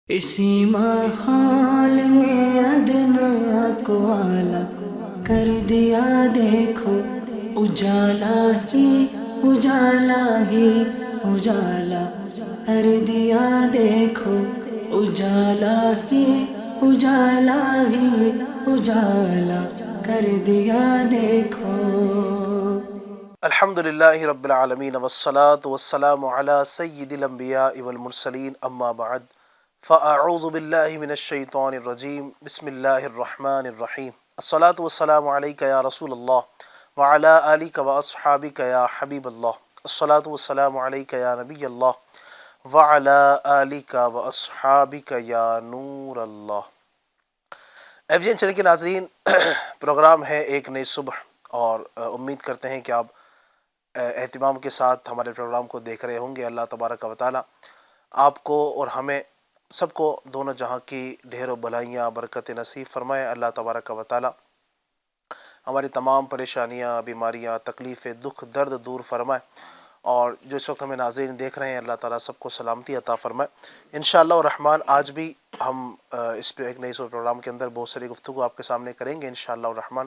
اسی ماحول میں ادنا کو اعلیٰ کر دیا دیکھو، اجالا ہی اجالا ہی اجالا کر دیا دیکھو، اجالا ہی اجالا ہی اجالا کر دیا دیکھو۔ الحمد للہ رب العالمین والصلاة والسلام علی سید الانبیاء والمرسلین اما بعد فاعوذ باللہ من الشیطان الرجیم بسم اللہ الرحمن الرحیم الصلاة والسلام علیک یا رسول اللہ وعلی آلک واصحابک یا حبیب اللہ الصلاة والسلام علیک یا نبی اللہ وعلی آلک واصحابک یا نور اللہ۔ ایف جی این چینل کے ناظرین، پروگرام ہے ایک نئی صبح، اور امید کرتے ہیں کہ آپ اہتمام کے ساتھ ہمارے پروگرام کو دیکھ رہے ہوں گے۔ اللہ تبارک و تعالی آپ کو اور ہمیں سب کو دونوں جہاں کی ڈھیروں بھلائیاں برکت نصیب فرمائے۔ اللہ تبارک و تعالی ہماری تمام پریشانیاں، بیماریاں، تکلیفیں، دکھ، درد دور فرمائے، اور جو اس وقت ہمیں ناظرین دیکھ رہے ہیں اللہ تعالیٰ سب کو سلامتی عطا فرمائے۔ انشاءاللہ الرحمن آج بھی ہم اس پہ ایک نئی سو پروگرام کے اندر بہت ساری گفتگو آپ کے سامنے کریں گے انشاءاللہ الرحمن۔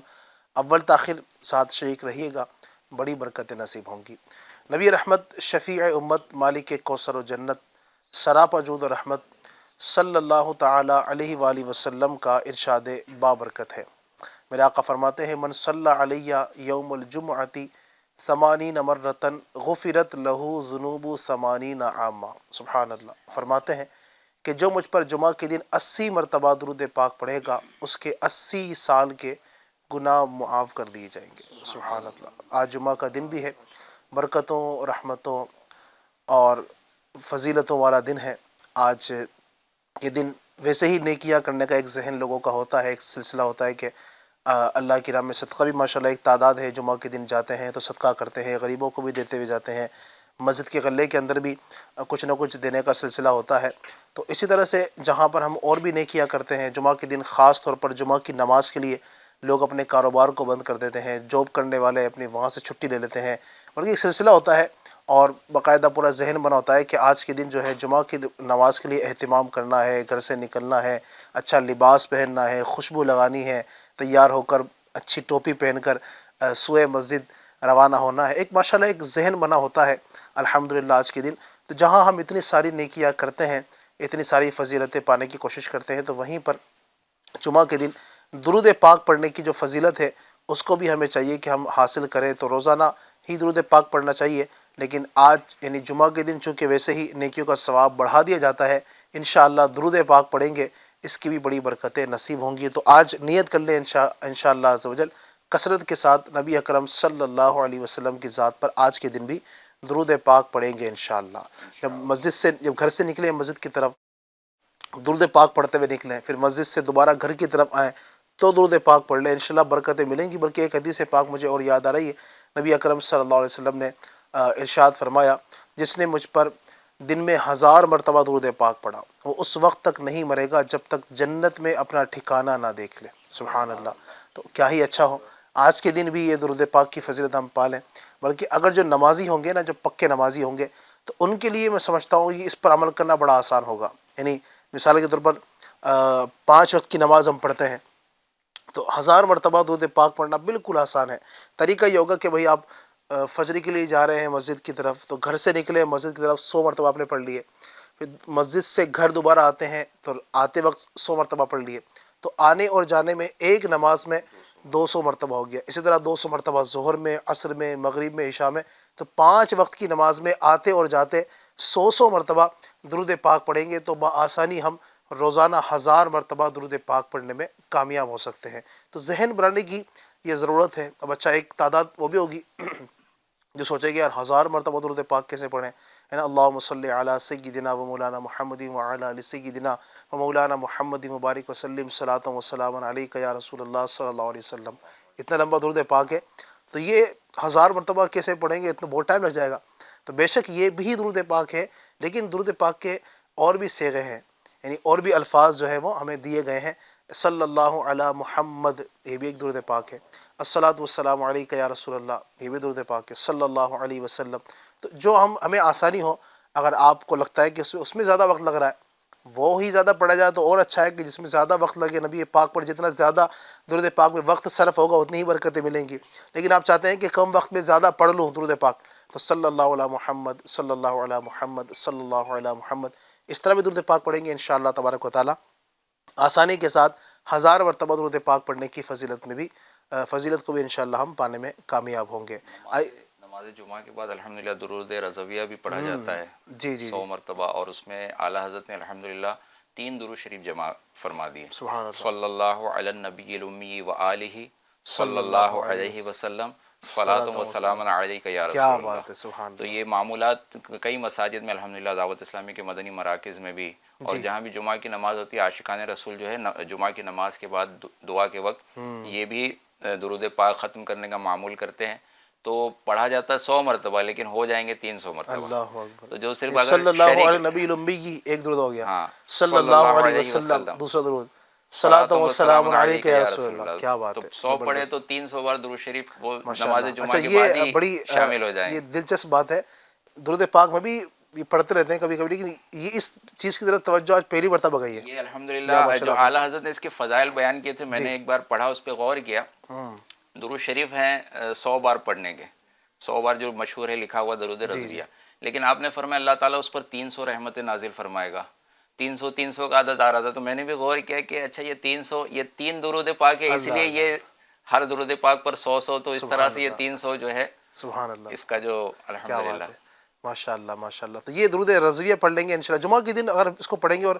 اول تاخیر ساتھ شریک رہیے گا، بڑی برکت نصیب ہوں گی۔ نبی رحمت، شفیع امت، مالک کوثر و جنت، سراپا جود و رحمت صلی اللہ تعالی علیہ وآلہ وسلم کا ارشاد بابرکت ہے۔ میرے آقا فرماتے ہیں من صلی علیہ یوم الجمعۃ 80 مرتن غفرت لہ ذنوب 80 عامہ۔ سبحان اللہ۔ فرماتے ہیں کہ جو مجھ پر جمعہ کے دن 80 مرتبہ درود پاک پڑھے گا، اس کے 80 سال کے گناہ معاف کر دیے جائیں گے۔ سبحان اللہ۔ آج جمعہ کا دن بھی ہے، برکتوں، رحمتوں اور فضیلتوں والا دن ہے۔ آج یہ دن ویسے ہی نیکیاں کرنے کا ایک ذہن لوگوں کا ہوتا ہے، ایک سلسلہ ہوتا ہے کہ اللہ کی راہ میں صدقہ بھی ماشاءاللہ ایک تعداد ہے، جمعہ کے دن جاتے ہیں تو صدقہ کرتے ہیں، غریبوں کو بھی دیتے ہوئے جاتے ہیں، مسجد کے غلے کے اندر بھی کچھ نہ کچھ دینے کا سلسلہ ہوتا ہے۔ تو اسی طرح سے جہاں پر ہم اور بھی نیکیاں کرتے ہیں، جمعہ کے دن خاص طور پر جمعہ کی نماز کے لیے لوگ اپنے کاروبار کو بند کر دیتے ہیں، جاب کرنے والے اپنی وہاں سے چھٹی لے لیتے ہیں، بلکہ ایک سلسلہ ہوتا ہے اور باقاعدہ پورا ذہن بنا ہوتا ہے کہ آج کے دن جو ہے جمعہ کی نماز کے لیے اہتمام کرنا ہے، گھر سے نکلنا ہے، اچھا لباس پہننا ہے، خوشبو لگانی ہے، تیار ہو کر اچھی ٹوپی پہن کر سوئے مسجد روانہ ہونا ہے۔ ایک ماشاءاللہ ایک ذہن بنا ہوتا ہے الحمدللہ آج کے دن۔ تو جہاں ہم اتنی ساری نیکیاں کرتے ہیں، اتنی ساری فضیلتیں پانے کی کوشش کرتے ہیں، تو وہیں پر جمعہ کے دن درود پاک پڑھنے کی جو فضیلت ہے اس کو بھی ہمیں چاہیے کہ ہم حاصل کریں۔ تو روزانہ ہی درود پاک پڑھنا چاہیے، لیکن آج یعنی جمعہ کے دن چونکہ ویسے ہی نیکیوں کا ثواب بڑھا دیا جاتا ہے، انشاءاللہ درود پاک پڑھیں گے، اس کی بھی بڑی برکتیں نصیب ہوں گی۔ تو آج نیت کر لیں انشاءاللہ عز و جل کثرت کے ساتھ نبی اکرم صلی اللہ علیہ وسلم کی ذات پر آج کے دن بھی درود پاک پڑھیں گے انشاءاللہ۔ جب گھر سے نکلیں مسجد کی طرف درود پاک پڑھتے ہوئے نکلیں، پھر مسجد سے دوبارہ گھر کی طرف آئیں تو درود پاک پڑھ لیں، انشاءاللہ برکتیں ملیں گی۔ بلکہ ایک حدیث پاک مجھے اور یاد آ رہی ہے، نبی اکرم صلی اللہ علیہ وسلم نے ارشاد فرمایا جس نے مجھ پر دن میں 1000 مرتبہ درود پاک پڑھا وہ اس وقت تک نہیں مرے گا جب تک جنت میں اپنا ٹھکانہ نہ دیکھ لے۔ سبحان اللہ۔ تو کیا ہی اچھا ہو آج کے دن بھی یہ درود پاک کی فضیلت ہم پالیں۔ بلکہ اگر جو نمازی ہوں گے نا، جو پکے نمازی ہوں گے، تو ان کے لیے میں سمجھتا ہوں یہ اس پر عمل کرنا بڑا آسان ہوگا۔ یعنی مثال کے طور پر 5 وقت کی نماز ہم پڑھتے ہیں تو 1000 مرتبہ درود پاک پڑھنا بالکل آسان ہے۔ طریقہ یہ ہوگا کہ بھئی آپ فجر کے لیے جا رہے ہیں مسجد کی طرف، تو گھر سے نکلے مسجد کی طرف 100 مرتبہ آپ نے پڑھ لیے، پھر مسجد سے گھر دوبارہ آتے ہیں تو آتے وقت 100 مرتبہ پڑھ لیے، تو آنے اور جانے میں ایک نماز میں 200 مرتبہ ہو گیا۔ اسی طرح 200 مرتبہ ظہر میں، عصر میں، مغرب میں، عشاء میں، تو 5 وقت کی نماز میں آتے اور جاتے 100 مرتبہ درود پاک پڑھیں گے تو بآسانی ہم روزانہ 1000 مرتبہ درود پاک پڑھنے میں کامیاب ہو سکتے ہیں۔ تو ذہن بنانے کی یہ ضرورت ہے۔ اب اچھا ایک تعداد وہ بھی ہوگی جو سوچے کہ یار 1000 مرتبہ درود پاک کیسے پڑھیں، ہے نا؟ اللہم صلی علی سیدنا و مولانا محمد وعلی آل سیدنا و مولانا محمد مبارک وسلم صلاۃ و سلام علیک یا رسول اللہ صلی اللہ علیہ وسلم۔ اتنا لمبا درود پاک ہے، تو یہ 1000 مرتبہ کیسے پڑھیں گے؟ اتنا بہت ٹائم لگ جائے گا۔ تو بے شک یہ بھی درود پاک ہے، لیکن درود پاک کے اور بھی صیغے ہیں، یعنی اور بھی الفاظ جو ہیں وہ ہمیں دیے گئے ہیں۔ صلی اللہ علی محمد، یہ بھی ایک درود پاک ہے۔ الصلاۃ والسلام علیک یا رسول اللہ، یہ بھی درود پاک ہے۔ صلی اللہ علیہ وسلم۔ تو جو ہمیں آسانی ہو، اگر آپ کو لگتا ہے کہ اس میں زیادہ وقت لگ رہا ہے وہ ہی زیادہ پڑھا جائے تو اور اچھا ہے کہ جس میں زیادہ وقت لگے نبی پاک پر جتنا زیادہ درود پاک میں وقت صرف ہوگا اتنی ہی برکتیں ملیں گی. لیکن آپ چاہتے ہیں کہ کم وقت میں زیادہ پڑھ لوں درود پاک تو صلی اللہ علیہ محمد صلی اللہ علیہ محمد صلی اللہ علیہ محمد اس طرح بھی درود پاک پڑھیں گے انشاءاللہ تبارک و تعالی آسانی کے ساتھ 1000 مرتبہ درود پاک پڑھنے کی فضیلت کو بھی انشاءاللہ ہم پانے میں کامیاب ہوں گے. نماز جمعہ کے بعد الحمدللہ درود رضویہ بھی پڑھا جاتا ہے جی جی 100 مرتبہ، اور اس میں اعلیٰ حضرت نے الحمدللہ 3 درود شریف جمع فرما دیے. سبحان اللہ صلی اللہ علی النبی الامی و آلہ صلی اللہ علیہ وسلم صلاۃ و سلام علیک یا رسول کیا اللہ. بات ہے سبحان تو یہ معمولات کئی مساجد میں الحمدللہ دعوت اسلامی کے مدنی مراکز میں بھی، اور جہاں بھی جمعہ کی نماز ہوتی ہے عاشقان رسول جو ہے جمعہ کی نماز کے بعد دعا کے وقت یہ بھی درود پاک ختم کرنے کا معمول کرتے ہیں. تو پڑھا جاتا ہے 100 مرتبہ لیکن ہو جائیں گے 300 مرتبہ. اللہ اکبر. تو جو صرف صلی اگر اللہ علیہ شریک نبی الامی کی ایک درود ہو گیا، ہاں صلی اللہ علیہ وسلم دوسرا درود، صلاۃ و سلام علیک یا رسول اللہ. کیا بات تو ہے 100 پڑھے تو 300 بار درود شریف وہ ماشاءاللہ. نماز جمعہ اچھا کے بعد یہ ہی بڑی شامل ہو جائیں. یہ دلچسپ بات ہے، درود پاک میں بھی یہ پڑھتے رہتے ہیں کبھی کبھی، لیکن یہ اس چیز کی طرف توجہ آج پہلی مرتبہ گئی ہے. یہ الحمدللہ جو اعلیٰ حضرت نے اس کے فضائل بیان کیے تھے، میں نے ایک بار پڑھا اس پہ غور کیا. درود شریف ہیں 100 بار پڑھنے کے، 100 بار جو مشہور ہے لکھا ہوا درود رضویہ، لیکن آپ نے فرمایا اللہ تعالیٰ اس پر 300 رحمتیں نازل فرمائے گا. 300 کا عدد آ رہا تھا تو میں نے بھی غور کیا کہ اچھا یہ 300 یہ 3 درود پاک ہے، اس لیے یہ ہر درود پاک پر 100 تو اس طرح سے یہ 300 جو ہے سبحان اللہ. اس کا جو الحمدللہ. ماشاء اللہ ماشاء اللہ. تو یہ درود رضویہ پڑھ لیں گے انشاءاللہ جمعہ کے دن اگر اس کو پڑھیں گے. اور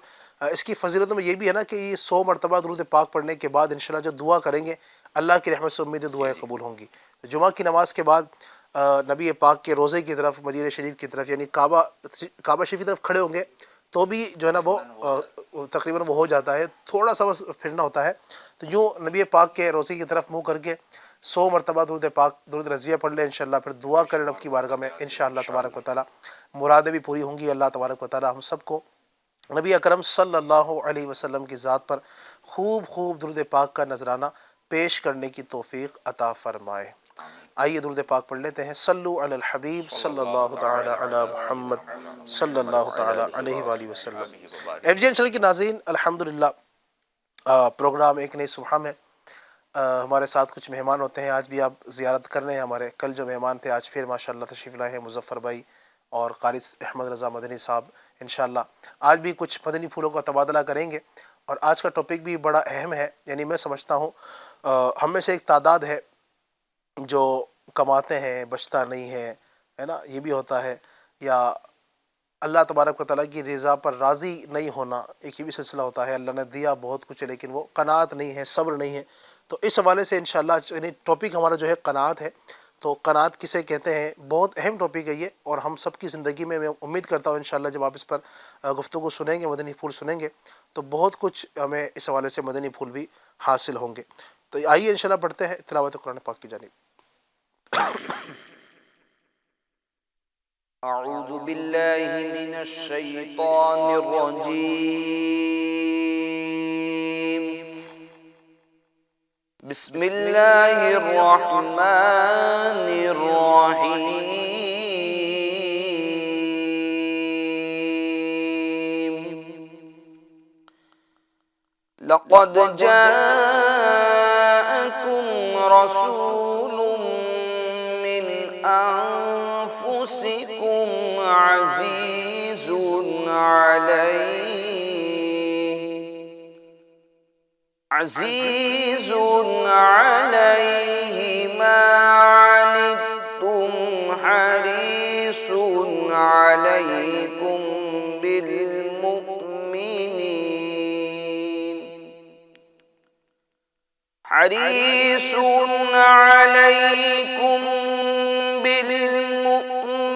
اس کی فضیلتوں میں یہ بھی ہے نا کہ یہ 100 مرتبہ درود پاک پڑھنے کے بعد انشاءاللہ جو دعا کریں گے اللہ کی رحمت سے امید دعائیں قبول ہوں گی. جمعہ کی نماز کے بعد نبی پاک کے روضے کی طرف مدینہ شریف کی طرف یعنی کعبہ شریف کی طرف کھڑے ہوں گے تو بھی جو ہے نا وہ تقریباً وہ ہو جاتا ہے، تھوڑا سا بس پھرنا ہوتا ہے. تو یوں نبی پاک کے روضے کی طرف منہ کر کے 100 مرتبہ درود پاک درود رضویہ پڑھ لیں انشاءاللہ. پھر دعا کریں رب کی بارگاہ میں انشاءاللہ تبارک و تعالی مرادیں بھی پوری ہوں گی. اللہ تبارک و تعالی ہم سب کو نبی اکرم صلی اللہ علیہ وسلم کی ذات پر خوب درود پاک کا نذرانہ پیش کرنے کی توفیق عطا فرمائے. آئیے درود پاک پڑھ لیتے ہیں. صلو علی الحبیب صلی اللہ تعالی علی محمد صلی اللہ تعالی علیہ وآلہ وسلم. ایف جی این چینل کے ناظرین، الحمدللہ پروگرام ایک نئی صبح میں ہمارے ساتھ کچھ مہمان ہوتے ہیں. آج بھی آپ زیارت کر رہے ہیں ہمارے. کل جو مہمان تھے آج پھر ماشاءاللہ تشریف لائے ہیں مظفر بھائی اور قاری احمد رضا مدنی صاحب. انشاءاللہ آج بھی کچھ مدنی پھولوں کا تبادلہ کریں گے. اور آج کا ٹاپک بھی بڑا اہم ہے. یعنی میں سمجھتا ہوں ہم میں سے ایک تعداد ہے جو کماتے ہیں بچتا نہیں ہے نا، یہ بھی ہوتا ہے. یا اللہ تبارک و تعالیٰ کی رضا پر راضی نہیں ہونا، ایک یہ بھی سلسلہ ہوتا ہے. اللہ نے دیا بہت کچھ ہے لیکن وہ قناعت نہیں ہے، صبر نہیں ہے. تو اس حوالے سے انشاءاللہ یعنی ٹاپک ہمارا جو ہے قناعت ہے. تو قناعت کسے کہتے ہیں، بہت اہم ٹاپک ہے یہ. اور ہم سب کی زندگی میں امید کرتا ہوں انشاءاللہ جب آپ اس پر گفتگو سنیں گے، مدنی پھول سنیں گے تو بہت کچھ ہمیں اس حوالے سے مدنی پھول بھی حاصل ہوں گے. تو آئیے انشاءاللہ پڑھتے ہیں تلاوت قرآن پاک کی جانب. اعوذ باللہ من الشیطان الرجیم. بسم اللہ الرحمن الرحیم. لقد جاءكم رسول من أنفسكم عزيز عليه ما عنتم حريص عليكم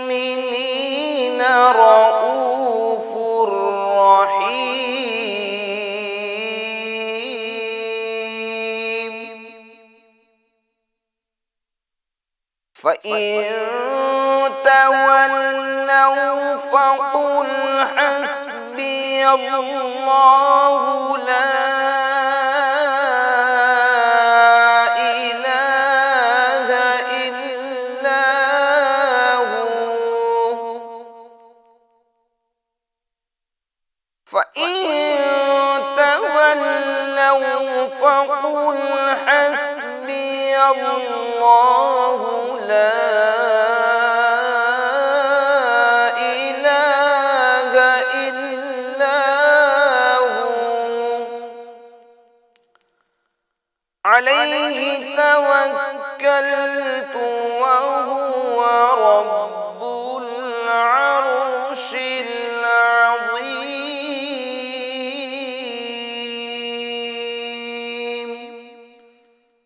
بالمؤمنين رؤوف رحيم. فإن تولوا فقل حسبي الله لا إله إلا هو. فإن فقل حسبي الله لا إله إلا هو عليه توكلت وهو رب العرش العظيم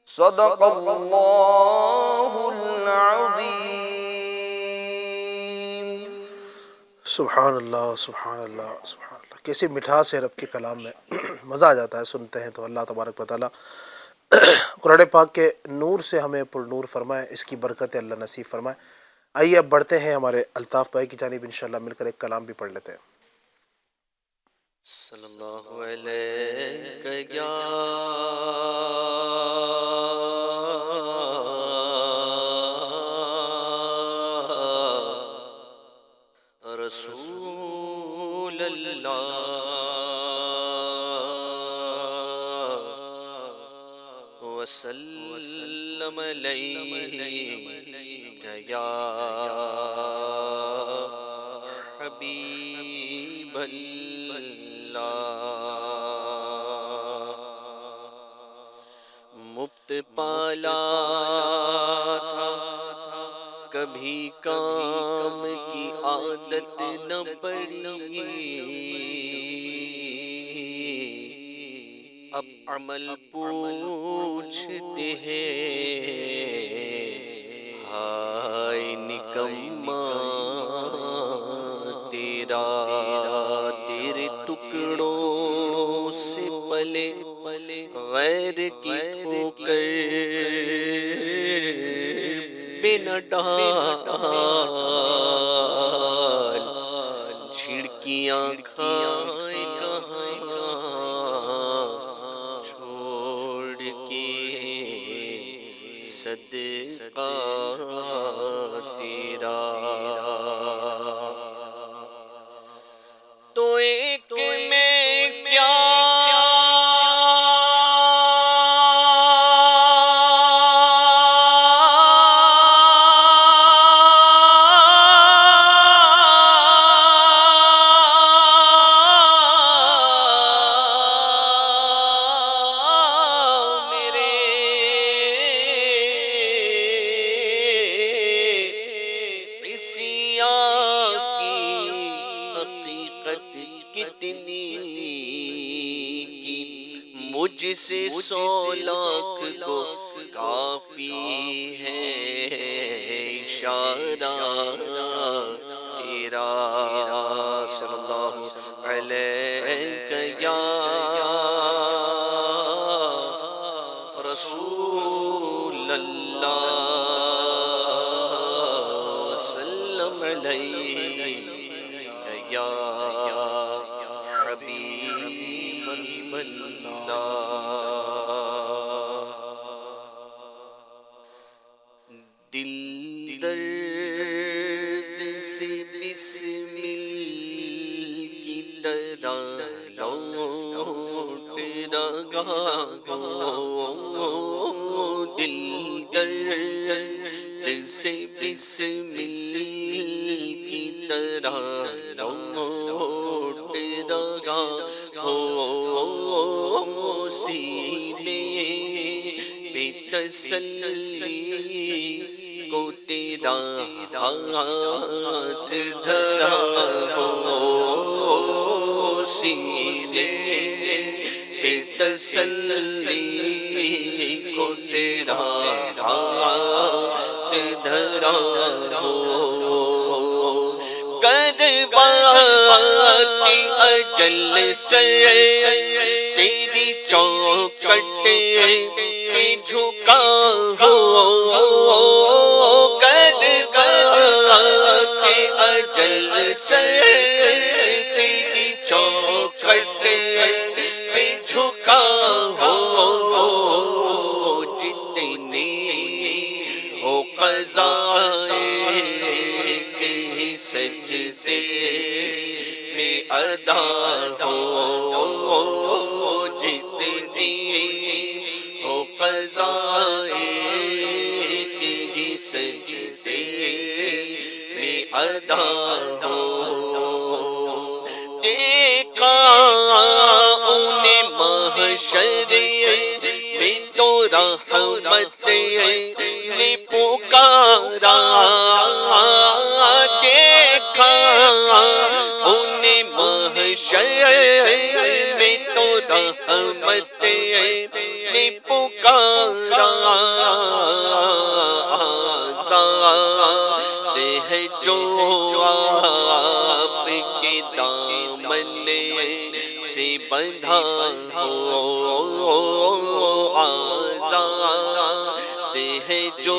صدق الله العظيم. سبحان اللہ سبحان اللہ سبحان اللہ. کیسی مٹھاس ہے رب کے کلام میں، مزہ آ جاتا ہے سنتے ہیں تو. اللہ تبارک و تعالیٰ قرآن پاک کے نور سے ہمیں پر نور فرمائے، اس کی برکت اللہ نصیب فرمائے. آئیے اب بڑھتے ہیں ہمارے الطاف بھائی کی جانب، انشاءاللہ مل کر ایک کلام بھی پڑھ لیتے ہیں. صلی اللہ علیہ یا رسول اللہ وسلم علیہ یا حبیب اللہ. مفت پالا تھا کبھی کام کی عادت نہ پڑی، اب عمل پوچھتے ہیں ہائے نکما تیرا، تیرے ٹکڑوں سے پلے غیر کی ٹھوکر بے نہ ڈال، چھڑکیاں کھائے کہاں چھوڑ کے صدقہ تیرا. تو ایک میں کیا مجھ سے 100 لاکھ کو کافی ہے اشارہ تیرا. صلی اللہ علیہ یا رسول اللہ وسلم علیہ یا حبیب اللہ. دل درد سے بسمل کی طرح لوٹ رہا ہوں، دل درد سے بسمل کی طرح لوٹ رہا ہوں، سینے پہ تسلی کو تیرا ہاتھ دھرا ہو، سینے پہ تسلی کو تیرا ہاتھ دھرا ہو. کرواتی اجل سے تیری چوکٹ پہ جھکا ہو، کرواتی اجل سے تیری چوکٹ پہ جھکا ہو، جتنی ہو قضائے سجدے میں ادا ہو، جتنی ادا ہو دیکھا انہیں محشر میں تو رحمت نے پکارا دیکھا انہیں محشر میں تو رحمت نے پکارا آزاد ہے جو آپ کے دامن سے بندھا ہو آزاد ہے جو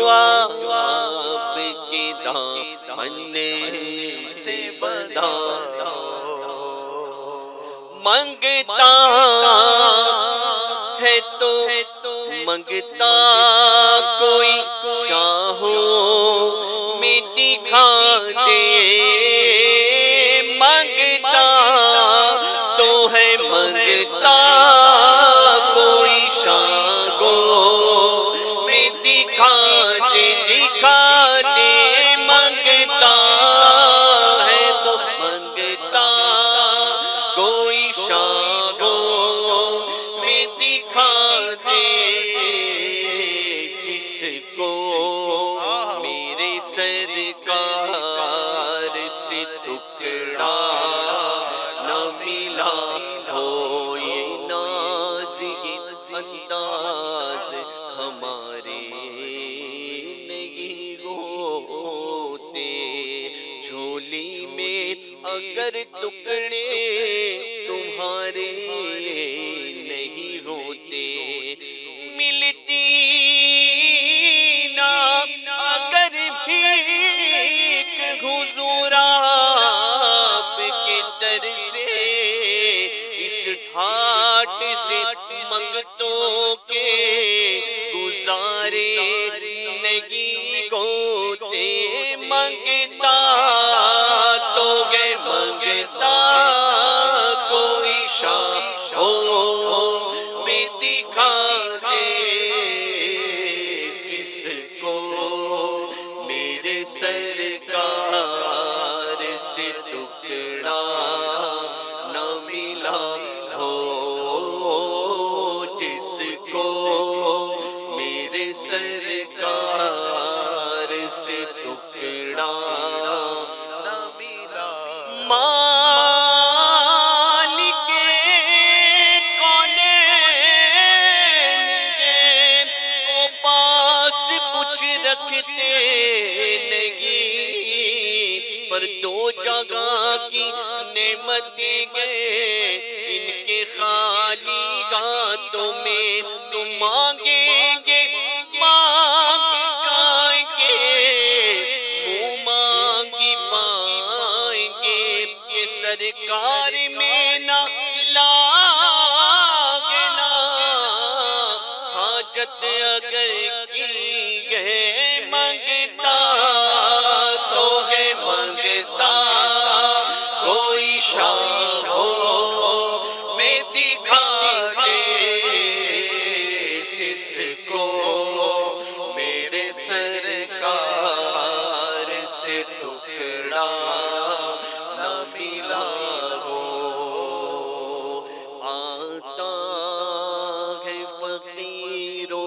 آپ کے دامن سے بندھا ہو منگتا ہے تو منگتا کوئی شاہوں میں دکھا دے منگتا تو ہے منگتا کوئی شاہوں میں دکھا دے منگتا ہے تو منگتا کوئی شاہوں میں دکھا دے جس کو میرے سرکار سے ٹکڑا نہ ملا ہو یہ ناز یہ انداز ہمارے نہیں ہوتے جھولی میں اگر ٹکڑے تمہارے نہیں ہوتے ملتی نا اگر بھیک حضور آپ کے در سے اس ڈھاٹ سے منگتوں کے گزارے نہیں ہوتے منگتا تو گے منگتا کوئی شاہوں میں دکھا دے جس کو میرے سرکار سے ٹکڑا نہ ملا ہو جس کو میرے سرکار سے ٹکڑا نہ ملا مالک کونین کو پاس کچھ رکھتے نہیں پر دو جگہ کی نعمتیں گئے ان کے خالی ہاتھوں میں تم مانگیں گے مانگ جائیں گے منہ مانگی پائیں گے یہ سرکار میں نہ لاگنا حاجت اگر کی ہے منگتا تو ہے منگتا کوئی شاہوں میں دکھا دے جس کو میرے سرکار سے ٹکڑا نہ ملا ہو آتا ہے فقیروں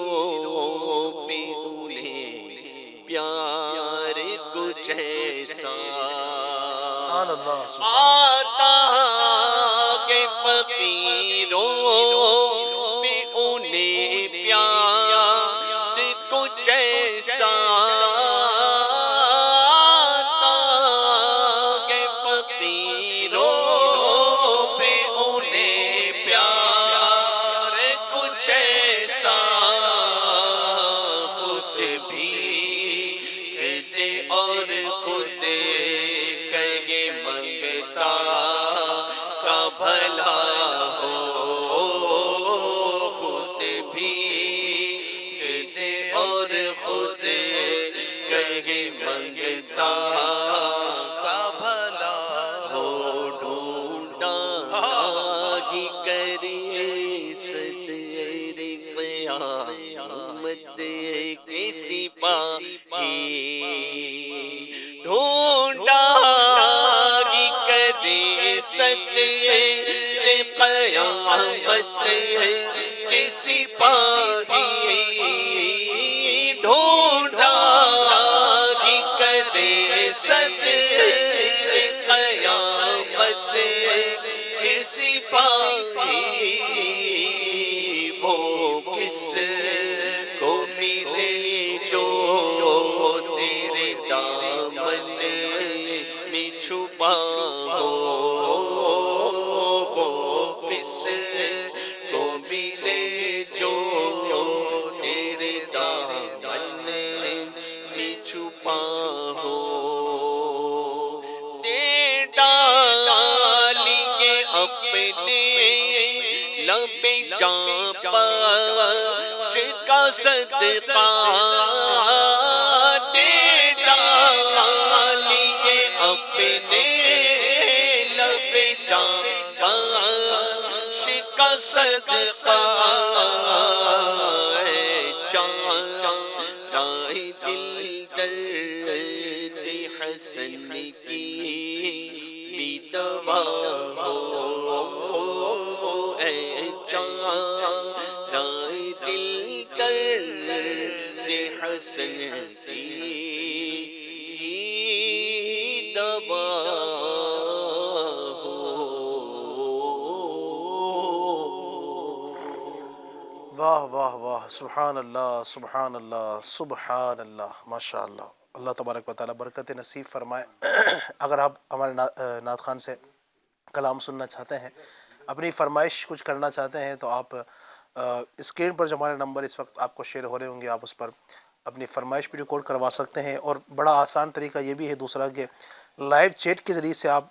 پہ انہیں پیار کچھ ایسا سبحان اللہ آتا کہ فقیروں پہ انہیں پیار کچھ ایسا آتا کہ فقیروں پہ انہیں پیار کچھ ایسا خود بھی کہتے اور خود کہے منگتا کا بھلا ہو خود بھی کہتے اور خود کہے منگتا کا بھلا ہو ڈھونڈا ہی کریے صدر قیامت کے سپاہی ڈھونڈا قیامت کے سپاہی ڈھونڈا ہی کرے صدر قیامت کے سپاہی وہ کس کو ملے جو تیرے دامن میں چھپا ہو وہ کس کو ملے جو تیرے دامن سے چھپا ہو دے ڈالیے اپنے لب جاں پاش کا صدقہ دے ڈالیے اپنے لب جاں پاش کا صدقہ چاہے دل درد حسن کی بھی دوا ہو اے چاہے دل درد حسن کی دوا واہ واہ واہ، سبحان اللہ سبحان اللہ سبحان اللہ، ماشاء اللہ۔ اللہ تبارک و تعالیٰ برکت نصیب فرمائے۔ اگر آپ ہمارے نعت خوان سے کلام سننا چاہتے ہیں، اپنی فرمائش کچھ کرنا چاہتے ہیں، تو آپ اسکرین پر جو ہمارے نمبر اس وقت آپ کو شیئر ہو رہے ہوں گے، آپ اس پر اپنی فرمائش بھی ریکارڈ کروا سکتے ہیں۔ اور بڑا آسان طریقہ یہ بھی ہے دوسرا کہ لائیو چیٹ کے ذریعے سے آپ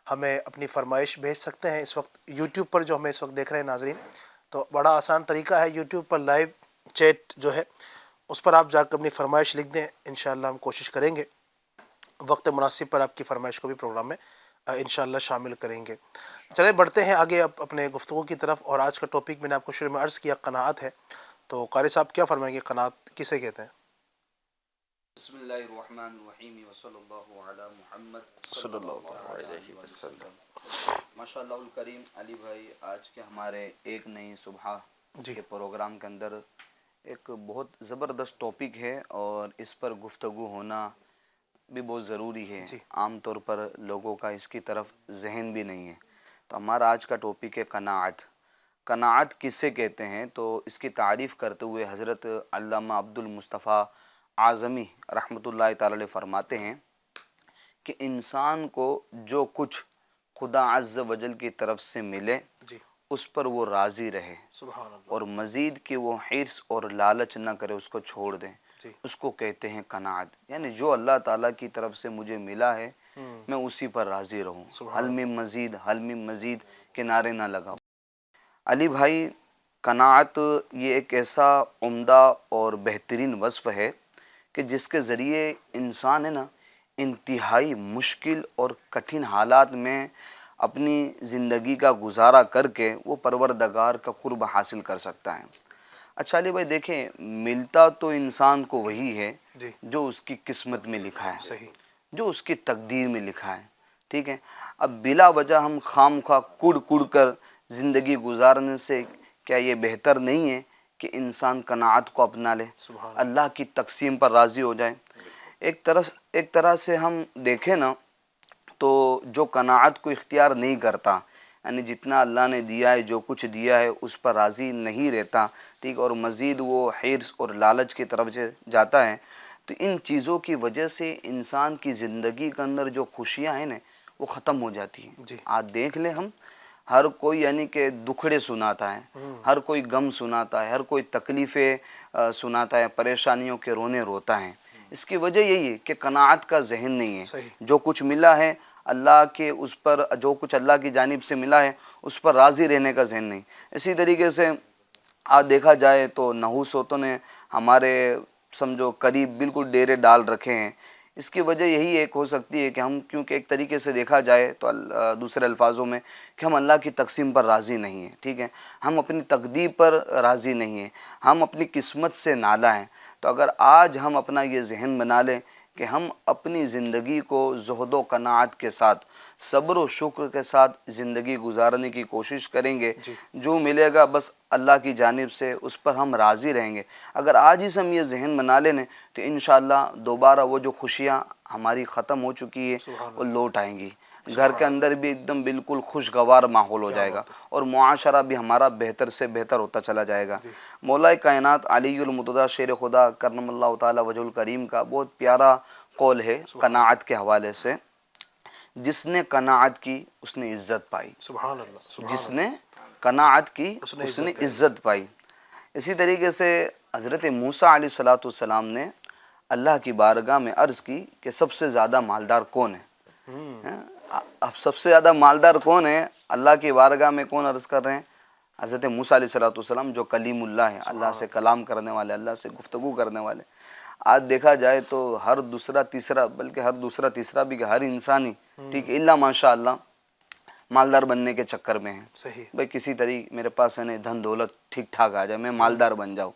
ہمیں اپنی فرمائش بھیج سکتے ہیں۔ اس وقت یوٹیوب پر جو ہمیں اس وقت دیکھ رہے ہیں ناظرین، تو بڑا آسان طریقہ ہے، یوٹیوب پر لائیو چیٹ جو ہے اس پر آپ جا کر اپنی فرمائش لکھ دیں، انشاءاللہ ہم کوشش کریں گے وقت مناسب پر آپ کی فرمائش کو بھی پروگرام میں انشاءاللہ شامل کریں گے۔ چلیں بڑھتے ہیں آگے اب اپنے گفتگو کی طرف، اور آج کا ٹاپک میں نے آپ کو شروع میں عرض کیا قناعت ہے۔ تو قاری صاحب کیا فرمائیں گے، قناعت کسے کہتے ہیں؟ بسم اللہ الرحمن الرحیم وصلی اللہ علی محمد صلی اللہ علیہ وسلم۔ ماشاء اللہ الکریم علی بھائی، آج کے ہمارے ایک نئی صبح کے پروگرام کے اندر ایک بہت زبردست ٹاپک ہے، اور اس پر گفتگو ہونا بھی بہت ضروری ہے۔ عام طور پر لوگوں کا اس کی طرف ذہن بھی نہیں ہے۔ تو ہمارا آج کا ٹاپک ہے قناعت۔ قناعت کسے کہتے ہیں؟ تو اس کی تعریف کرتے ہوئے حضرت علامہ عبد المصطفیٰ اعظمی رحمۃ اللہ تعالی علیہ فرماتے ہیں کہ انسان کو جو کچھ خدا عز و جل کی طرف سے ملے اس پر وہ راضی رہے، سبحان اللہ، اور مزید کہ وہ حرص اور لالچ نہ کرے، اس کو چھوڑ دیں، اس کو کہتے ہیں قناعت۔ یعنی جو اللہ تعالیٰ کی طرف سے مجھے ملا ہے میں اسی پر راضی رہوں، حل من مزید حل من مزید کے نعرے نہ لگاؤں۔ علی بھائی، قناعت یہ ایک ایسا عمدہ اور بہترین وصف ہے کہ جس کے ذریعے انسان ہے نا انتہائی مشکل اور کٹھن حالات میں اپنی زندگی کا گزارا کر کے وہ پروردگار کا قرب حاصل کر سکتا ہے۔ اچھا علی بھائی دیکھیں، ملتا تو انسان کو وہی ہے جو اس کی قسمت میں لکھا ہے، صحیح، جو اس کی تقدیر میں لکھا ہے، ٹھیک ہے۔ اب بلا وجہ ہم خام خواہ کڑ کڑ کر زندگی گزارنے سے کیا یہ بہتر نہیں ہے کہ انسان قناعت کو اپنا لے، اللہ کی تقسیم پر راضی ہو جائے؟ ایک طرح سے ہم دیکھیں نا تو جو قناعت کو اختیار نہیں کرتا، یعنی جتنا اللہ نے دیا ہے، جو کچھ دیا ہے اس پر راضی نہیں رہتا، ٹھیک، اور مزید وہ حرص اور لالچ کی طرف جاتا ہے، تو ان چیزوں کی وجہ سے انسان کی زندگی کے اندر جو خوشیاں ہیں نا وہ ختم ہو جاتی ہیں۔ آج دیکھ لیں ہم، ہر کوئی یعنی کہ دکھڑے سناتا ہے، ہر کوئی غم سناتا ہے، ہر کوئی تکلیفیں سناتا ہے، پریشانیوں کے رونے روتا ہے۔ اس کی وجہ یہی ہے کہ قناعت کا ذہن نہیں ہے۔ جو کچھ ملا ہے اللہ کے، اس پر جو کچھ اللہ کی جانب سے ملا ہے اس پر راضی رہنے کا ذہن نہیں۔ اسی طریقے سے آج دیکھا جائے تو نحوستوں نے ہمارے سمجھو قریب بالکل ڈیرے ڈال رکھے ہیں۔ اس کی وجہ یہی ایک ہو سکتی ہے کہ ہم، کیونکہ ایک طریقے سے دیکھا جائے تو دوسرے الفاظوں میں کہ ہم اللہ کی تقسیم پر راضی نہیں ہیں، ٹھیک ہے، ہم اپنی تقدیر پر راضی نہیں ہیں، ہم اپنی قسمت سے نالا ہیں۔ تو اگر آج ہم اپنا یہ ذہن بنا لیں کہ ہم اپنی زندگی کو زہد و قناعت کے ساتھ صبر و شکر کے ساتھ زندگی گزارنے کی کوشش کریں گے. جو ملے گا بس اللہ کی جانب سے اس پر ہم راضی رہیں گے. اگر آج ہی سے ہم یہ ذہن بنا لیں تو انشاءاللہ دوبارہ وہ جو خوشیاں ہماری ختم ہو چکی ہے وہ لوٹ آئیں گی. گھر کے اندر بھی ایک دم بالکل خوشگوار ماحول ہو جائے گا اور معاشرہ بھی ہمارا بہتر سے بہتر ہوتا چلا جائے گا. مولا کائنات علی المرتضیٰ شیر خدا کرم اللہ تعالی وجہ الکریم کا بہت پیارا قول ہے قناعت کے حوالے سے. جس نے قناعت کی اس نے عزت پائی. سبحان اللہ. جس نے قناعت کی اس نے عزت پائی. اسی طریقے سے حضرت موسیٰ علیہ السلام نے اللہ کی بارگاہ میں عرض کی کہ سب سے زیادہ مالدار کون ہے؟ اب سب سے زیادہ مالدار کون ہے؟ اللہ کی بارگاہ میں کون عرض کر رہے ہیں؟ حضرت موسیٰ علیہ السلام جو کلیم اللہ ہیں، اللہ سے کلام کرنے والے، اللہ سے گفتگو کرنے والے. آج دیکھا جائے تو ہر دوسرا تیسرا، بلکہ ہر دوسرا تیسرا بھی ہر انسانی ٹھیک الا ماشاء اللہ مالدار بننے کے چکر میں ہیں. صحیح. بھائی کسی طریقے میرے پاس ہے دھن دولت ٹھیک ٹھاک آ جائے، میں مالدار بن جاؤں.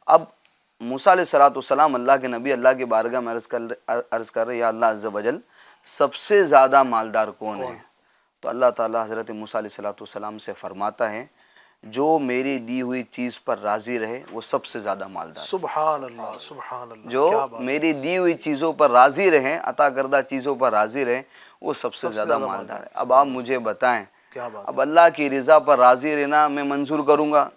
اب موسیٰ علیہ السلام اللہ کے نبی اللہ کی بارگاہ میں عرض کر رہے یا اللہ عز و جل سب سے زیادہ مالدار کون ہے؟ تو اللہ تعالیٰ حضرت موسیٰ علیہ السلام سے فرماتا ہے جو میری دی ہوئی چیز پر راضی رہے وہ سب سے زیادہ مالدار. سبحان اللہ. سبحان اللہ. جو میری دی ہوئی چیزوں پر راضی رہیں، عطا کردہ چیزوں پر راضی رہیں، وہ سب سے زیادہ مالدار ہے. اب آپ مجھے بتائیں اب اللہ کی رضا پر راضی رہنا میں منظور کروں گا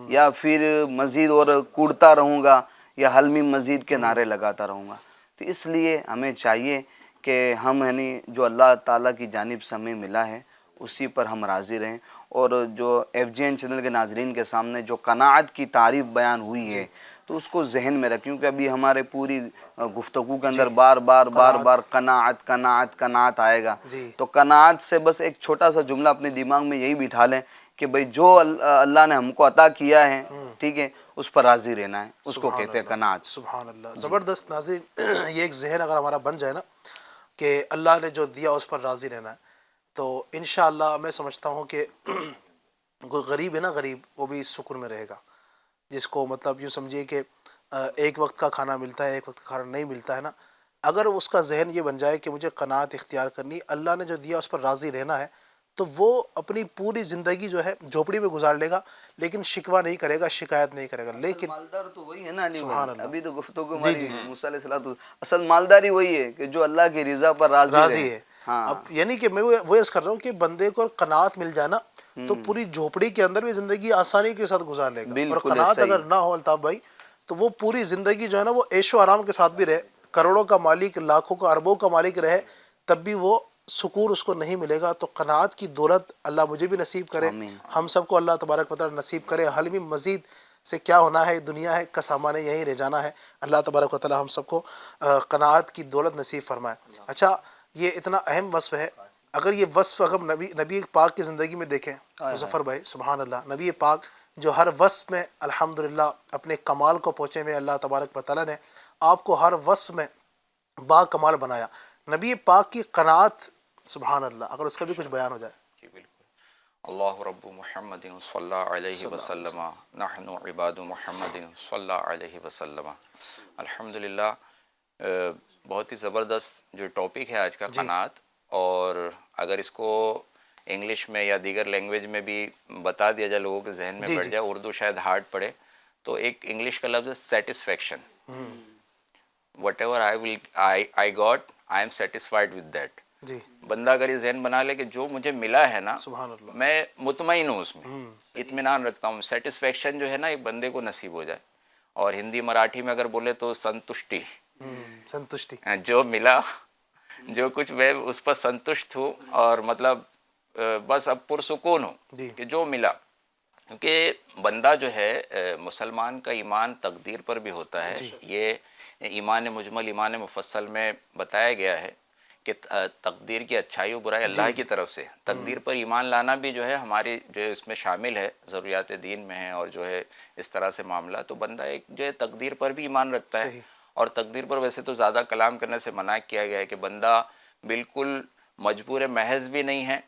یا پھر مزید اور کوڑتا رہوں گا یا حل میں مزید کے نعرے لگاتا رہوں گا؟ تو اس لیے ہمیں چاہیے کہ ہم جو اللہ تعالیٰ کی جانب سے ہمیں ملا ہے اسی پر ہم راضی رہیں. اور جو FGN چینل کے ناظرین کے سامنے جو قناعت کی تعریف بیان ہوئی ہے تو اس کو ذہن میں رکھ، کیونکہ ابھی ہمارے پوری گفتگو کے اندر بار بار قناعت آئے گا. تو قناعت سے بس ایک چھوٹا سا جملہ اپنے دماغ میں یہی بٹھا لیں کہ بھئی جو اللہ نے ہم کو عطا کیا ہے ٹھیک ہے اس پر راضی رہنا ہے، اس کو کہتے ہیں قناعت. سبحان اللہ. زبردست. ناظرین یہ ایک ذہن اگر ہمارا بن جائے نا کہ اللہ نے جو دیا اس پر راضی رہنا ہے تو انشاءاللہ میں سمجھتا ہوں کہ کوئی غریب ہے نا، غریب وہ بھی سکون میں رہے گا. جس کو مطلب یوں سمجھیے کہ ایک وقت کا کھانا ملتا ہے، ایک وقت کا کھانا نہیں ملتا ہے نا، اگر اس کا ذہن یہ بن جائے کہ مجھے قناعت اختیار کرنی، اللہ نے جو دیا اس پر راضی رہنا ہے، تو وہ اپنی پوری زندگی جو ہے جھوپڑی میں گزار لے گا، لیکن شکوہ نہیں کرے گا، شکایت نہیں کرے گا. لیکن مالدار تو وہی ہے نا علی سبحان بھائی، اللہ. ابھی تو گفتگو ہماری موسیٰ علیہ السلام اصل مالداری وہی ہے کہ جو اللہ کی رضا پر راضی ہے. اب یعنی کہ میں وہ عرض کر رہا ہوں کہ بندے کو قناعت مل جائے نا تو پوری جھوپڑی کے اندر بھی زندگی آسانی کے ساتھ گزار لے گا. اور قناعت اگر نہ ہو الطاف بھائی تو وہ پوری زندگی جو ہے نا وہ عیش و آرام کے ساتھ بھی رہے، کروڑوں کا مالک، لاکھوں کا، اربوں کا مالک رہے، تب بھی وہ سکون اس کو نہیں ملے گا. تو قناعت کی دولت اللہ مجھے بھی نصیب کرے، ہم سب کو اللہ تبارک و تعالی نصیب کرے. حل میں مزید سے کیا ہونا ہے، دنیا ہے کا سامان ہے، یہیں رہ جانا ہے. اللہ تبارک و تعالی ہم سب کو قناعت کی دولت نصیب فرمائے. اچھا یہ اتنا اہم وصف ہے، اگر یہ وصف اگر نبی پاک کی زندگی میں دیکھیں مظفر بھائی، سبحان اللہ، نبی پاک جو ہر وصف میں الحمدللہ اپنے کمال کو پہنچے ہوئے، اللہ تبارک و تعالی نے آپ کو ہر وصف میں با کمال بنایا. نبی پاک کی قناعت سبحان اللہ، اگر اس کا بھی کچھ بیان ہو جائے. جی بالکل. اللہ رب محمد صلی اللہ علیہ وسلم، نحن عباد محمد صلی اللہ علیہ وسلم. الحمدللہ بہت ہی زبردست جو ٹاپک ہے آج کا قناعت. اور اگر اس کو انگلش میں یا دیگر لینگویج میں بھی بتا دیا جائے، لوگوں کے ذہن میں بیٹھ جائے، اردو شاید ہارڈ پڑے، تو ایک انگلش کا لفظ ہے satisfaction. What ever I got I am satisfied with that. بندہ اگر یہ ذہن بنا لے کہ جو مجھے ملا ہے نا میں مطمئن ہوں، اس میں اطمینان رکھتا ہوں. سیٹسفیکشن جو ہے نا ایک بندے کو نصیب ہو جائے. اور ہندی مراٹھی میں اگر بولے تو سنتشٹی، جو ملا، جو کچھ میں اس پر سنتشت ہوں اور مطلب بس اب پرسکون ہوں کہ جو ملا. کیونکہ بندہ جو ہے مسلمان کا ایمان تقدیر پر بھی ہوتا ہے. یہ ایمان مجمل، ایمان مفصل میں بتایا گیا ہے کہ تقدیر کی اچھائی و برائی اللہ کی طرف سے. تقدیر پر ایمان لانا بھی جو ہے ہماری جو ہے اس میں شامل ہے، ضروریات دین میں ہے، اور جو ہے اس طرح سے معاملہ. تو بندہ ایک جو ہے تقدیر پر بھی ایمان رکھتا ہے. اور تقدیر پر ویسے تو زیادہ کلام کرنے سے منع کیا گیا ہے کہ بندہ بالکل مجبور محض بھی نہیں ہے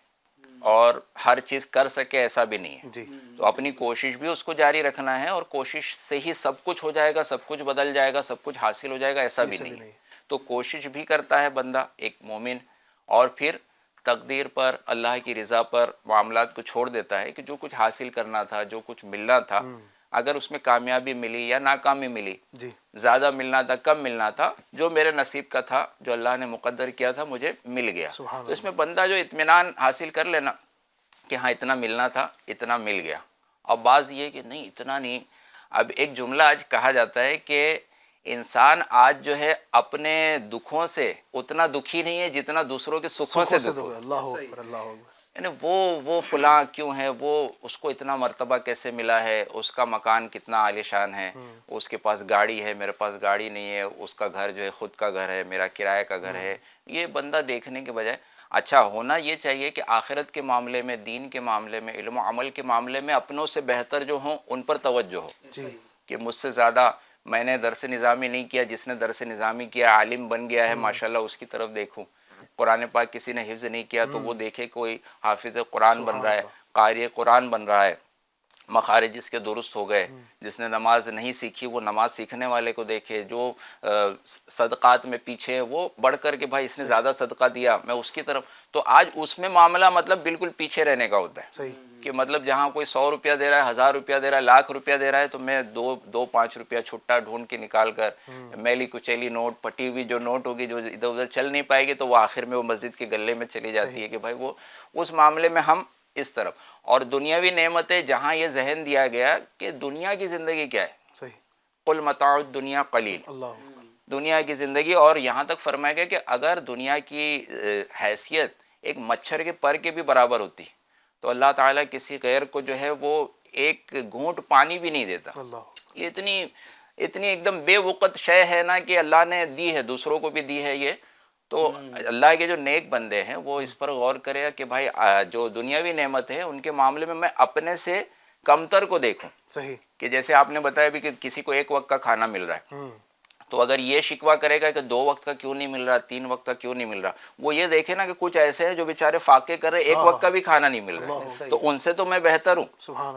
اور ہر چیز کر سکے ایسا بھی نہیں ہے. تو اپنی کوشش بھی اس کو جاری رکھنا ہے، اور کوشش سے ہی سب کچھ ہو جائے گا، سب کچھ بدل جائے گا، سب کچھ حاصل ہو جائے گا ایسا بھی نہیں ہے. تو کوشش بھی کرتا ہے بندہ ایک مومن، اور پھر تقدیر پر اللہ کی رضا پر معاملات کو چھوڑ دیتا ہے کہ جو کچھ حاصل کرنا تھا، جو کچھ ملنا تھا، اگر اس میں کامیابی ملی یا ناکامی ملی، جی زیادہ ملنا تھا کم ملنا تھا، جو میرے نصیب کا تھا، جو اللہ نے مقدر کیا تھا، مجھے مل گیا. سبحان تو اس میں بندہ جو اطمینان حاصل کر لینا کہ ہاں اتنا ملنا تھا، اتنا مل گیا. اور بعض یہ کہ نہیں اتنا نہیں. اب ایک جملہ آج کہا جاتا ہے کہ انسان آج جو ہے اپنے دکھوں سے اتنا دکھی نہیں ہے جتنا دوسروں کے سکھوں سے دکھ. اللہ اکبر اللہ اکبر. یعنی وہ فلاں کیوں ہے، وہ اس کو اتنا مرتبہ کیسے ملا ہے، اس کا مکان کتنا عالیشان ہے، اس کے پاس گاڑی ہے، میرے پاس گاڑی نہیں ہے، اس کا گھر جو ہے خود کا گھر ہے، میرا کرایہ کا گھر ہے. یہ بندہ دیکھنے کے بجائے اچھا ہونا یہ چاہیے کہ آخرت کے معاملے میں، دین کے معاملے میں، علم و عمل کے معاملے میں اپنوں سے بہتر جو ہوں ان پر توجہ ہو. کہ مجھ سے زیادہ میں نے درس نظامی نہیں کیا، جس نے درس نظامی کیا عالم بن گیا ہے ماشاءاللہ اس کی طرف دیکھوں. قرآن پاک کسی نے حفظ نہیں کیا تو وہ دیکھے کوئی حافظ قرآن بن رہا ہے، قاری قرآن بن رہا ہے، مخارج جس کے درست ہو گئے. جس نے نماز نہیں سیکھی وہ نماز سیکھنے والے کو دیکھے. جو صدقات میں پیچھے ہے وہ بڑھ کر کے بھائی اس نے زیادہ صدقہ دیا میں اس کی طرف. تو آج اس میں معاملہ مطلب بالکل پیچھے رہنے کا ہوتا ہے. صحیح. کہ مطلب جہاں کوئی 100 روپیہ دے رہا ہے، 1000 روپیہ دے رہا ہے، لاکھ روپیہ دے رہا ہے، تو میں دو 5 روپیہ چھٹا ڈھونڈ کے نکال کر میلی کچیلی نوٹ، پٹی ہوئی جو نوٹ ہوگی جو ادھر ادھر چل نہیں پائے گی تو وہ آخر میں وہ مسجد کے گلے میں چلی جاتی ہے. کہ بھائی وہ اس معاملے میں ہم اس طرف. اور دنیاوی نعمتیں جہاں یہ ذہن دیا گیا کہ دنیا کی زندگی کیا ہے، صحیح. قل متاع الدنیا قلیل، اللہ دنیا کی زندگی. اور یہاں تک فرمایا گیا کہ اگر دنیا کی حیثیت ایک مچھر کے پر کے بھی برابر ہوتی تو اللہ تعالیٰ کسی غیر کو جو ہے وہ ایک گھونٹ پانی بھی نہیں دیتا. اللہ یہ اتنی ایک دم بے وقت شے ہے نا کہ اللہ نے دی ہے، دوسروں کو بھی دی ہے یہ. تو اللہ کے جو نیک بندے ہیں وہ اس پر غور کرے کہ بھائی جو دنیاوی نعمت ہے ان کے معاملے میں اپنے سے کمتر کو دیکھوں. صحیح. کہ جیسے آپ نے بتایا بھی کہ کسی کو ایک وقت کا کھانا مل رہا ہے، تو اگر یہ شکوہ کرے گا کہ 2 وقت کا کیوں نہیں مل رہا، 3 وقت کا کیوں نہیں مل رہا، وہ یہ دیکھے نا کہ کچھ ایسے ہیں جو بیچارے فاقے کر رہے، ایک وقت کا بھی کھانا نہیں مل رہا، تو ان سے تو میں بہتر ہوں.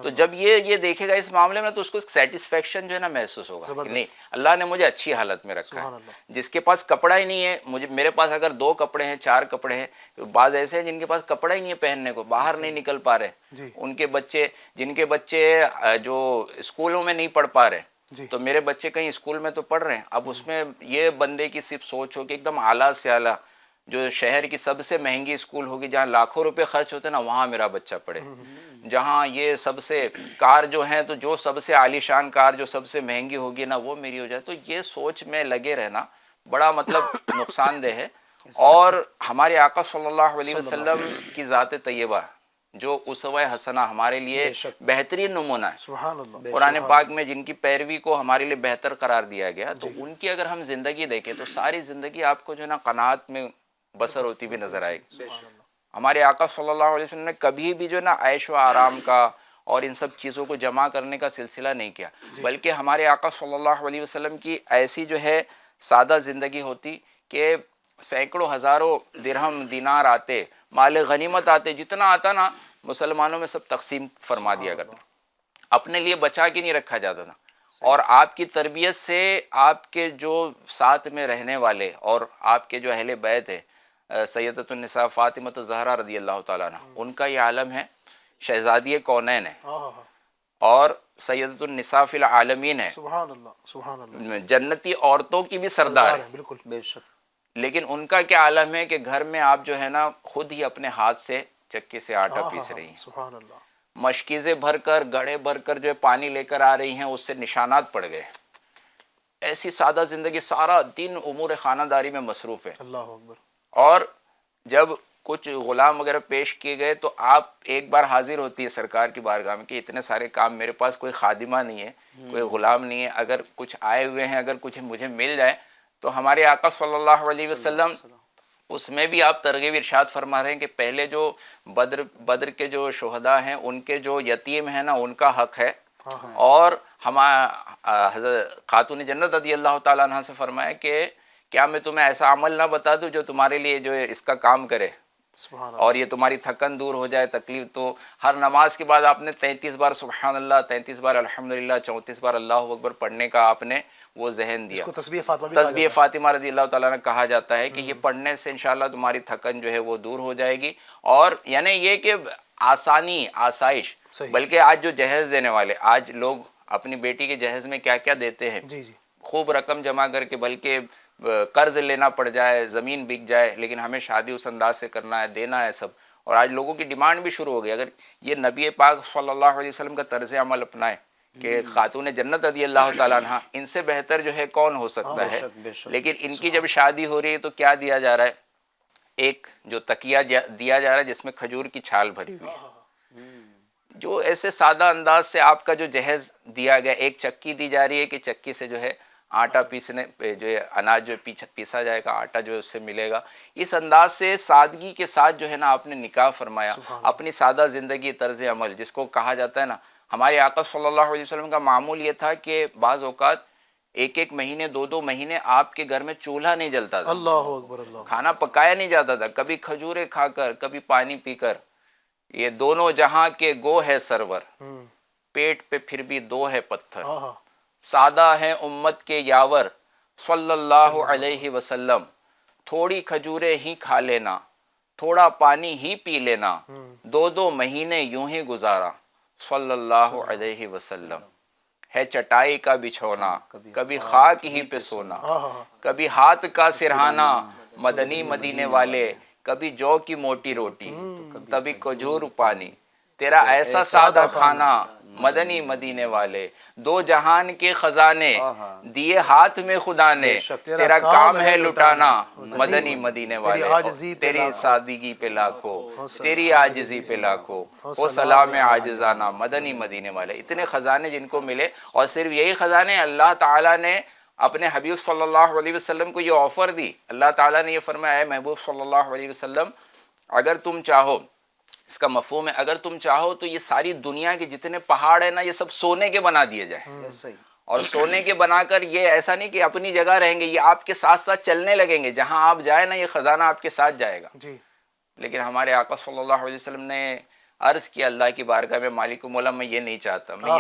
تو جب یہ دیکھے گا اس معاملے میں تو اس کو سیٹسفیکشن جو ہے نا محسوس ہوگا کہ نہیں اللہ نے مجھے اچھی حالت میں رکھا ہے. جس کے پاس کپڑا ہی نہیں ہے، میرے پاس اگر 2 کپڑے ہیں، 4 کپڑے ہیں، بعض ایسے ہیں جن کے پاس کپڑا ہی نہیں ہے پہننے کو، باہر نہیں نکل پا رہے، ان کے بچے جن کے بچے جو اسکولوں میں نہیں پڑھ پا رہے، تو میرے بچے کہیں اسکول میں تو پڑھ رہے ہیں. اب اس میں یہ بندے کی صرف سوچ ہو کہ ایک دم اعلیٰ سے اعلیٰ جو شہر کی سب سے مہنگی اسکول ہوگی جہاں لاکھوں روپے خرچ ہوتے ہیں نا وہاں میرا بچہ پڑھے. جہاں یہ سب سے کار جو ہیں تو جو سب سے عالی شان کار جو سب سے مہنگی ہوگی نا وہ میری ہو جائے. تو یہ سوچ میں لگے رہنا بڑا مطلب نقصان دہ ہے. اور ہمارے آقا صلی اللہ علیہ وسلم کی ذات طیبہ جو اسوہ حسنہ ہمارے لیے بہترین نمونہ ہے، سبحان اللہ. قرآن پاک میں جن کی پیروی کو ہمارے لیے بہتر قرار دیا گیا، تو ان کی اگر ہم زندگی دیکھیں تو ساری زندگی آپ کو جو ہے نا قناعت میں بسر ہوتی بھی نظر آئے گی. ہمارے آقا صلی اللہ علیہ وسلم نے کبھی بھی جو ہے نا عیش و آرام کا اور ان سب چیزوں کو جمع کرنے کا سلسلہ نہیں کیا، بلکہ ہمارے آقا صلی اللہ علیہ وسلم کی ایسی جو ہے سادہ زندگی ہوتی کہ سینکڑوں ہزاروں درہم دینار آتے، مال غنیمت آتے، جتنا آتا نا مسلمانوں میں سب تقسیم فرما دیا کرتا، اپنے لیے بچا کے نہیں رکھا جاتا تھا. اور آپ کی تربیت سے آپ کے جو ساتھ میں رہنے والے اور آپ کے جو اہل بیت ہے، سیدۃ النساء فاطمہ الزہرا رضی اللہ تعالیٰ عنہ، ان کا یہ عالم ہے، شہزادی کونین ہے اور سیدۃ النساء فی العالمین ہے، سبحان اللہ. سبحان اللہ. جنتی عورتوں کی بھی سردار ہے. بالکل. بے شک. لیکن ان کا کیا عالم ہے کہ گھر میں آپ جو ہے نا خود ہی اپنے ہاتھ سے چکی سے آٹا پیس رہی ہیں، سبحان اللہ. مشکیزیں بھر کر گڑھے بھر کر جو ہے پانی لے کر آ رہی ہیں، اس سے نشانات پڑ گئے. ایسی سادہ زندگی، سارا دن امور خانہ داری میں مصروف ہے. اللہ اکبر. اور جب کچھ غلام وغیرہ پیش کیے گئے تو آپ ایک بار حاضر ہوتی ہے سرکار کی بارگاہ میں کہ اتنے سارے کام، میرے پاس کوئی خادمہ نہیں ہے، کوئی غلام نہیں ہے، اگر کچھ آئے ہوئے ہیں، اگر کچھ مجھے مل جائے. تو ہمارے آقا صلی اللہ علیہ وسلم اس میں بھی آپ ترغیب ارشاد فرما رہے ہیں کہ پہلے جو بدر کے جو شہداء ہیں ان کے جو یتیم ہیں نا ان کا حق ہے. اور حضرت خاتون جنت رضی اللہ تعالیٰ عنہ سے فرمایا کہ کیا میں تمہیں ایسا عمل نہ بتا دوں جو تمہارے لیے جو ہے اس کا کام کرے، سبحان اللہ. اور یہ تمہاری تھکن دور ہو جائے، تکلیف. تو ہر نماز کے بعد آپ نے 33 بار سبحان اللہ، 33 بار الحمدللہ، 34 بار اللہ اکبر پڑھنے کا آپ نے وہ ذہن دیا. اس کو تسبیح فاطمہ بھی کہا تسبیح جاتا ہے. فاطمہ رضی اللہ تعالیٰ نے کہا جاتا ہے کہ یہ پڑھنے سے انشاءاللہ تمہاری تھکن جو ہے وہ دور ہو جائے گی. اور یعنی یہ کہ آسانی، آسائش. صحیح. بلکہ آج جو جہیز دینے والے، آج لوگ اپنی بیٹی کے جہیز میں کیا کیا دیتے ہیں، جی جی خوب رقم جمع کر کے، بلکہ قرض لینا پڑ جائے، زمین بک جائے، لیکن ہمیں شادی اس انداز سے کرنا ہے، دینا ہے سب. اور آج لوگوں کی ڈیمانڈ بھی شروع ہو گئی. اگر یہ نبی پاک صلی اللہ علیہ وسلم کا طرز عمل اپنائے کہ خاتون جنت رضی اللہ تعالیٰ عنہ، ان سے بہتر جو ہے کون ہو سکتا ہے. بے شک. لیکن ان کی جب شادی ہو رہی ہے تو کیا دیا جا رہا ہے؟ ایک جو تکیہ دیا جا رہا ہے جس میں کھجور کی چھال بھری ہوئی ہے. جو ایسے سادہ انداز سے آپ کا جو جہیز دیا گیا، ایک چکی دی جا رہی ہے کہ چکی سے جو ہے آٹا پیسنے جو ہے اناج جو پیسا جائے گا، آٹا جو ہے اس سے ملے گا. اس انداز سے سادگی کے ساتھ جو ہے نا آپ نے نکاح فرمایا. اپنی سادہ زندگی، طرز عمل جس کو کہا جاتا ہے نا، ہمارے آقا صلی اللہ علیہ وسلم کا معمول یہ تھا کہ بعض اوقات ایک مہینے، 2 مہینے آپ کے گھر میں چولہا نہیں جلتا تھا، اللہ اکبر. اللہ کھانا پکایا نہیں جاتا تھا. کبھی کھجورے کھا کر، کبھی پانی پی کر. یہ دونوں جہاں کے گو ہے سرور، پیٹ پہ پھر بھی 2 ہے پتھر. ہاں ہاں سادہ ہیں امت کے یاور صلی اللہ علیہ وسلم. تھوڑی کھجورے ہی کھا لینا، تھوڑا پانی ہی پی لینا، 2 مہینے یوں ہی گزارا صلی اللہ علیہ وسلم. ہے چٹائی کا بچھونا، کبھی خاک ہی پہ سونا، کبھی ہاتھ کا سرہانا مدنی مدینے والے، کبھی جو کی موٹی روٹی، کبھی کھجور پانی. تیرا ایسا سادہ کھانا مدنی مدینے والے. 2 جہان کے خزانے دیے ہاتھ میں خدا نے، تیرا کام ہے لٹانا مدنی مدینے والے. تیری سادگی پہ لاکھوں، تیری عاجزی پہ لاکھوں، وہ سلام عاجزانہ مدنی مدینے والے. اتنے خزانے جن کو ملے. اور صرف یہی خزانے اللہ تعالیٰ نے اپنے حبیب صلی اللہ علیہ وسلم کو یہ آفر دی. اللہ تعالیٰ نے یہ فرمایا، اے محبوب صلی اللہ علیہ وسلم، اگر تم چاہو، اس کا مفہوم ہے اگر تم چاہو تو یہ ساری دنیا کے جتنے پہاڑ ہیں نا، یہ سب سونے کے بنا دیے جائیں. اور سونے کے بنا کر یہ ایسا نہیں کہ اپنی جگہ رہیں گے، یہ آپ کے ساتھ ساتھ چلنے لگیں گے. جہاں آپ جائیں نا، یہ خزانہ آپ کے ساتھ جائے گا. جی. لیکن ہمارے آقا صلی اللہ علیہ وسلم نے عرض کیا اللہ کی بارگاہ میں، مالک مولا میں یہ نہیں چاہتا. میں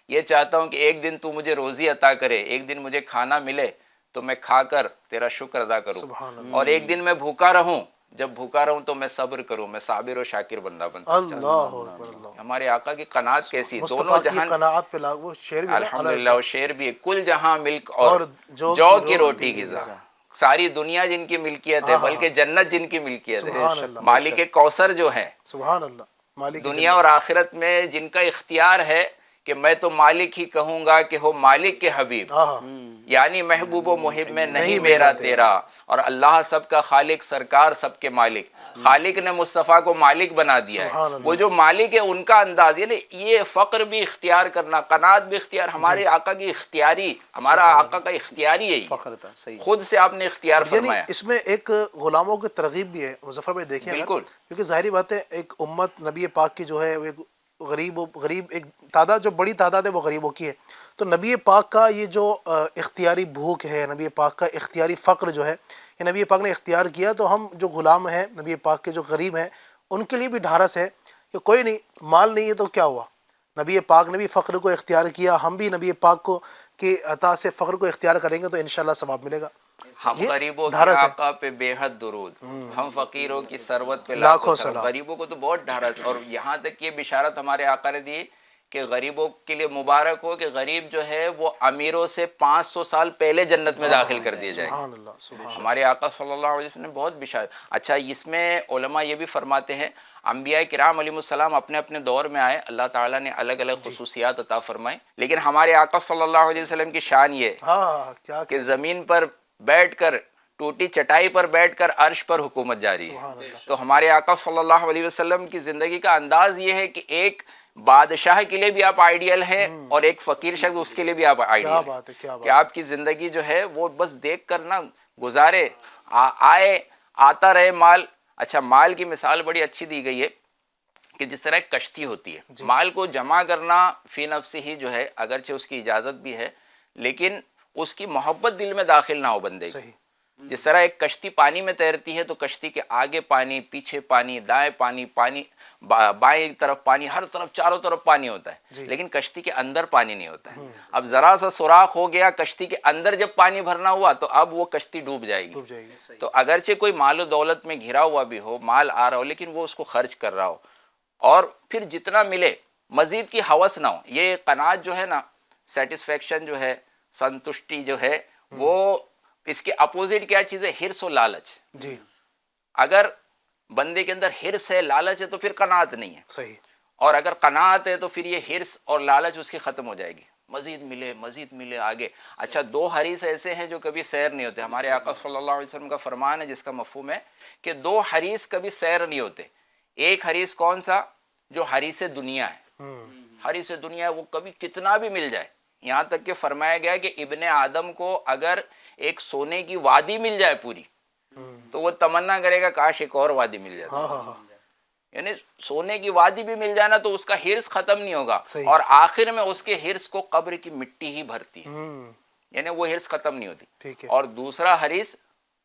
یہ چاہتا ہوں کہ ایک دن تو مجھے روزی عطا کرے، ایک دن مجھے کھانا ملے تو میں کھا کر تیرا شکر ادا کروں. اور ایک دن میں بھوکا رہوں، جب بھوکا رہوں تو میں صبر کروں، میں صابر و شاکر بندہ بنتا. اللہ اکبر. اللہ. ہمارے آقا کی قناعت کیسی، دونوں مصطفیٰ کی جہان. قناعت پہ وہ شعر بھی الحمدللہ وہ شعر بھی ہے، کل جہاں ملک اور جو کی روٹی غذا. ساری دنیا جن کی ملکیت ہے، بلکہ جنت جن کی ملکیت ہے. مالک کوثر جو ہے، سبحان اللہ، مالک دنیا اور آخرت میں جن کا اختیار ہے کہ میں تو مالک ہی کہوں گا کہ ہو مالک کے حبیب. یعنی محبوب و محب میں نہیں میرا تیرا. اور اللہ سب کا خالق، سرکار سب کے مالک. خالق نے مصطفیٰ کو مالک بنا دیا ہے. وہ جو مالک ہے ان کا انداز، یعنی یہ فقر بھی اختیار کرنا، قناعت بھی اختیار. ہمارے آقا کی اختیاری، ہمارا آقا کا اختیاری ہے، فخر تھا. صحیح. خود سے آپ نے اختیار فرمایا. یعنی اس میں ایک غلاموں کی ترغیب بھی ہے مظفر بھائی. دیکھیں بالکل، کیونکہ ظاہری بات ہے ایک امت نبی پاک کی جو ہے وہ ایک غریب ایک تعداد، جو بڑی تعداد ہے وہ غریبوں کی ہے. تو نبی پاک کا یہ جو اختیاری بھوک ہے، نبی پاک کا اختیاری فقر جو ہے، یہ نبی پاک نے اختیار کیا. تو ہم جو غلام ہیں نبی پاک کے، جو غریب ہیں، ان کے لیے بھی ڈھارس ہے کہ کوئی نہیں، مال نہیں ہے تو کیا ہوا، نبی پاک نے بھی فقر کو اختیار کیا. ہم بھی نبی پاک کو کی عطا سے فقر کو اختیار کریں گے تو انشاءاللہ ثواب ملے گا. ہم غریبوں کے آقا پہ بے حد درود، ہم فقیروں کی ثروت پہ لاکھوں سلام. غریبوں کو تو بہت ڈھارس. اور یہاں تک یہ بشارت ہمارے آقا نے دی کہ غریبوں کے لیے مبارک ہو کہ غریب جو ہے وہ امیروں سے 500 سال پہلے جنت میں داخل کر دیے جائیں گے. ہمارے آقا صلی اللہ علیہ وسلم نے بہت بشارت. اچھا، اس میں علماء یہ بھی فرماتے ہیں، انبیاء کرام علیہ السلام اپنے اپنے دور میں آئے، اللہ تعالیٰ نے الگ الگ خصوصیات عطا فرمائے. لیکن ہمارے آقا صلی اللہ علیہ وسلم کی شان یہ کہ زمین پر بیٹھ کر، ٹوٹی چٹائی پر بیٹھ کر عرش پر حکومت جاری ہے. تو ہمارے آقا صلی اللہ علیہ وسلم کی زندگی کا انداز یہ ہے کہ ایک بادشاہ کے لیے بھی آپ آئیڈیل ہیں اور ایک فقیر شخص اس کے لیے بھی آپ آئیڈیل ہیں کہ آپ کی زندگی جو ہے وہ بس دیکھ کر نہ گزارے، آتا رہے مال. اچھا، مال کی مثال بڑی اچھی دی گئی ہے کہ جس طرح ایک کشتی ہوتی ہے، مال کو جمع کرنا فی نفس ہی جو ہے، اگرچہ اس کی اجازت بھی ہے، لیکن اس کی محبت دل میں داخل نہ ہو بندے کی. جس طرح ایک کشتی پانی میں تیرتی ہے تو کشتی کے آگے پانی، پیچھے پانی، دائیں پانی، بائیں طرف پانی، ہر طرف چاروں طرف پانی ہوتا ہے، لیکن کشتی کے اندر پانی نہیں ہوتا ہے۔ اب ذرا سا سوراخ ہو گیا کشتی کے اندر، جب پانی بھرنا ہوا تو اب وہ کشتی ڈوب جائے گی۔ تو اگرچہ کوئی مال و دولت میں گھرا ہوا بھی ہو، مال آ رہا ہو، لیکن وہ اس کو خرچ کر رہا ہو، اور پھر جتنا ملے مزید کی ہوس نہ ہو۔ یہ قناعت جو ہے نا، سیٹسفیکشن جو ہے، سنتشٹی جو ہے، وہ اس کے اپوزٹ کیا چیز ہے؟ حرص و لالچ۔ جی اگر بندے کے اندر حرص ہے، لالچ ہے، تو پھر قناعت نہیں ہے۔ صحیح۔ اور اگر قناعت ہے تو پھر یہ حرص اور لالچ اس کی ختم ہو جائے گی، مزید ملے مزید ملے آگے۔ اچھا، دو حریص ایسے ہیں جو کبھی سیر نہیں ہوتے۔ ہمارے آقا صلی اللہ علیہ وسلم کا فرمان ہے جس کا مفہوم ہے کہ دو حریص کبھی سیر نہیں ہوتے۔ ایک حریص کون سا؟ جو حریص دنیا ہے، حریص دنیا ہے، وہ کبھی کتنا بھی مل جائے، یہاں تک کہ فرمایا گیا کہ ابن آدم کو اگر ایک سونے کی وادی مل جائے پوری تو وہ تمنا کرے گا کاش ایک اور وادی مل جاتی۔ یعنی سونے کی وادی بھی مل جائے نا تو اس کا حرص ختم نہیں ہوگا، اور آخر میں اس کے حرص کو قبر کی مٹی ہی بھرتی ہے، یعنی وہ حرص ختم نہیں ہوتی۔ اور دوسرا حریص،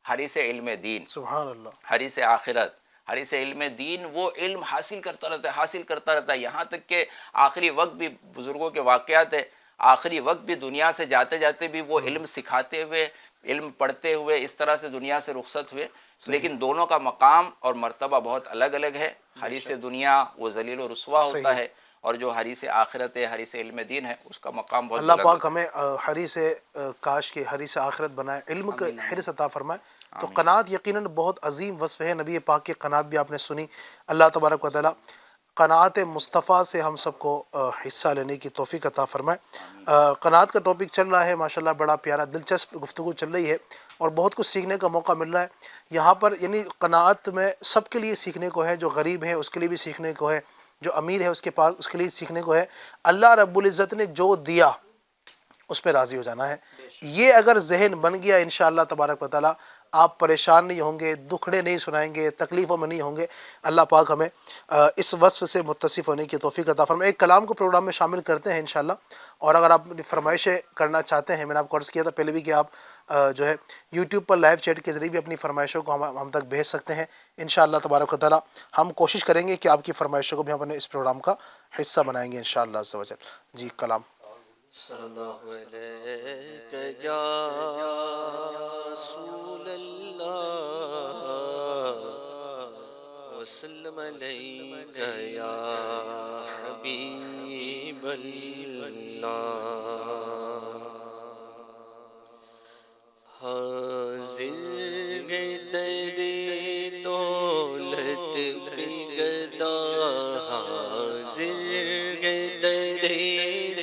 حریص علم دین، سبحان اللہ، حریص آخرت، حریص علم دین، وہ علم حاصل کرتا رہتا ہے، حاصل کرتا رہتا ہے، یہاں تک کہ آخری وقت بھی بزرگوں کے واقعات ہے، آخری وقت بھی دنیا سے جاتے جاتے بھی وہ علم سکھاتے ہوئے، علم پڑھتے ہوئے اس طرح سے دنیا سے رخصت ہوئے، لیکن دونوں کا مقام اور مرتبہ بہت الگ الگ ہے۔ حریص دنیا وہ ذلیل و رسوا ہوتا ہے، اور جو حریص آخرت ہے، حریص علم دین ہے، اس کا مقام بہت اللہ بلند پاک ہوتا ہے۔ ہمیں حریص کاش کے حریص آخرت بنائے، علم کا حرص عطا فرمائے۔ تو قناعت یقیناً بہت عظیم وصف ہے، نبی پاک کی قناعت بھی آپ نے سنی۔ اللہ تبارک و تعالیٰ قناعت مصطفیٰ سے ہم سب کو حصہ لینے کی توفیق عطا فرمائے۔ قناعت کا ٹاپک چل رہا ہے ماشاءاللہ، بڑا پیارا دلچسپ گفتگو چل رہی ہے، اور بہت کچھ سیکھنے کا موقع مل رہا ہے یہاں پر۔ یعنی قناعت میں سب کے لیے سیکھنے کو ہے، جو غریب ہے اس کے لیے بھی سیکھنے کو ہے، جو امیر ہے اس کے پاس اس کے لیے سیکھنے کو ہے۔ اللہ رب العزت نے جو دیا اس پہ راضی ہو جانا ہے۔ یہ اگر ذہن بن گیا انشاءاللہ تبارک و تعالیٰ، آپ پریشان نہیں ہوں گے، دکھڑے نہیں سنائیں گے، تکلیفوں میں نہیں ہوں گے۔ اللہ پاک ہمیں اس وصف سے متصف ہونے کی توفیق عطا فرمائے۔ ایک کلام کو پروگرام میں شامل کرتے ہیں انشاءاللہ، اور اگر آپ فرمائشیں کرنا چاہتے ہیں، میں نے آپ کو عرض کیا تھا پہلے بھی کہ آپ جو ہے یوٹیوب پر لائیو چیٹ کے ذریعے بھی اپنی فرمائشوں کو ہم تک بھیج سکتے ہیں انشاءاللہ تبارک و تعالیٰ۔ ہم کوشش کریں گے کہ آپ کی فرمائشوں کو بھی ہم اپنے اس پروگرام کا حصہ بنائیں گے انشاءاللہ عز و جل۔ جی کلام۔ صلی اللہ علیہ یا رسول اللہ وسلم علیک یا حبیب اللہ۔ حاضر در دولت بگدا، حاضر در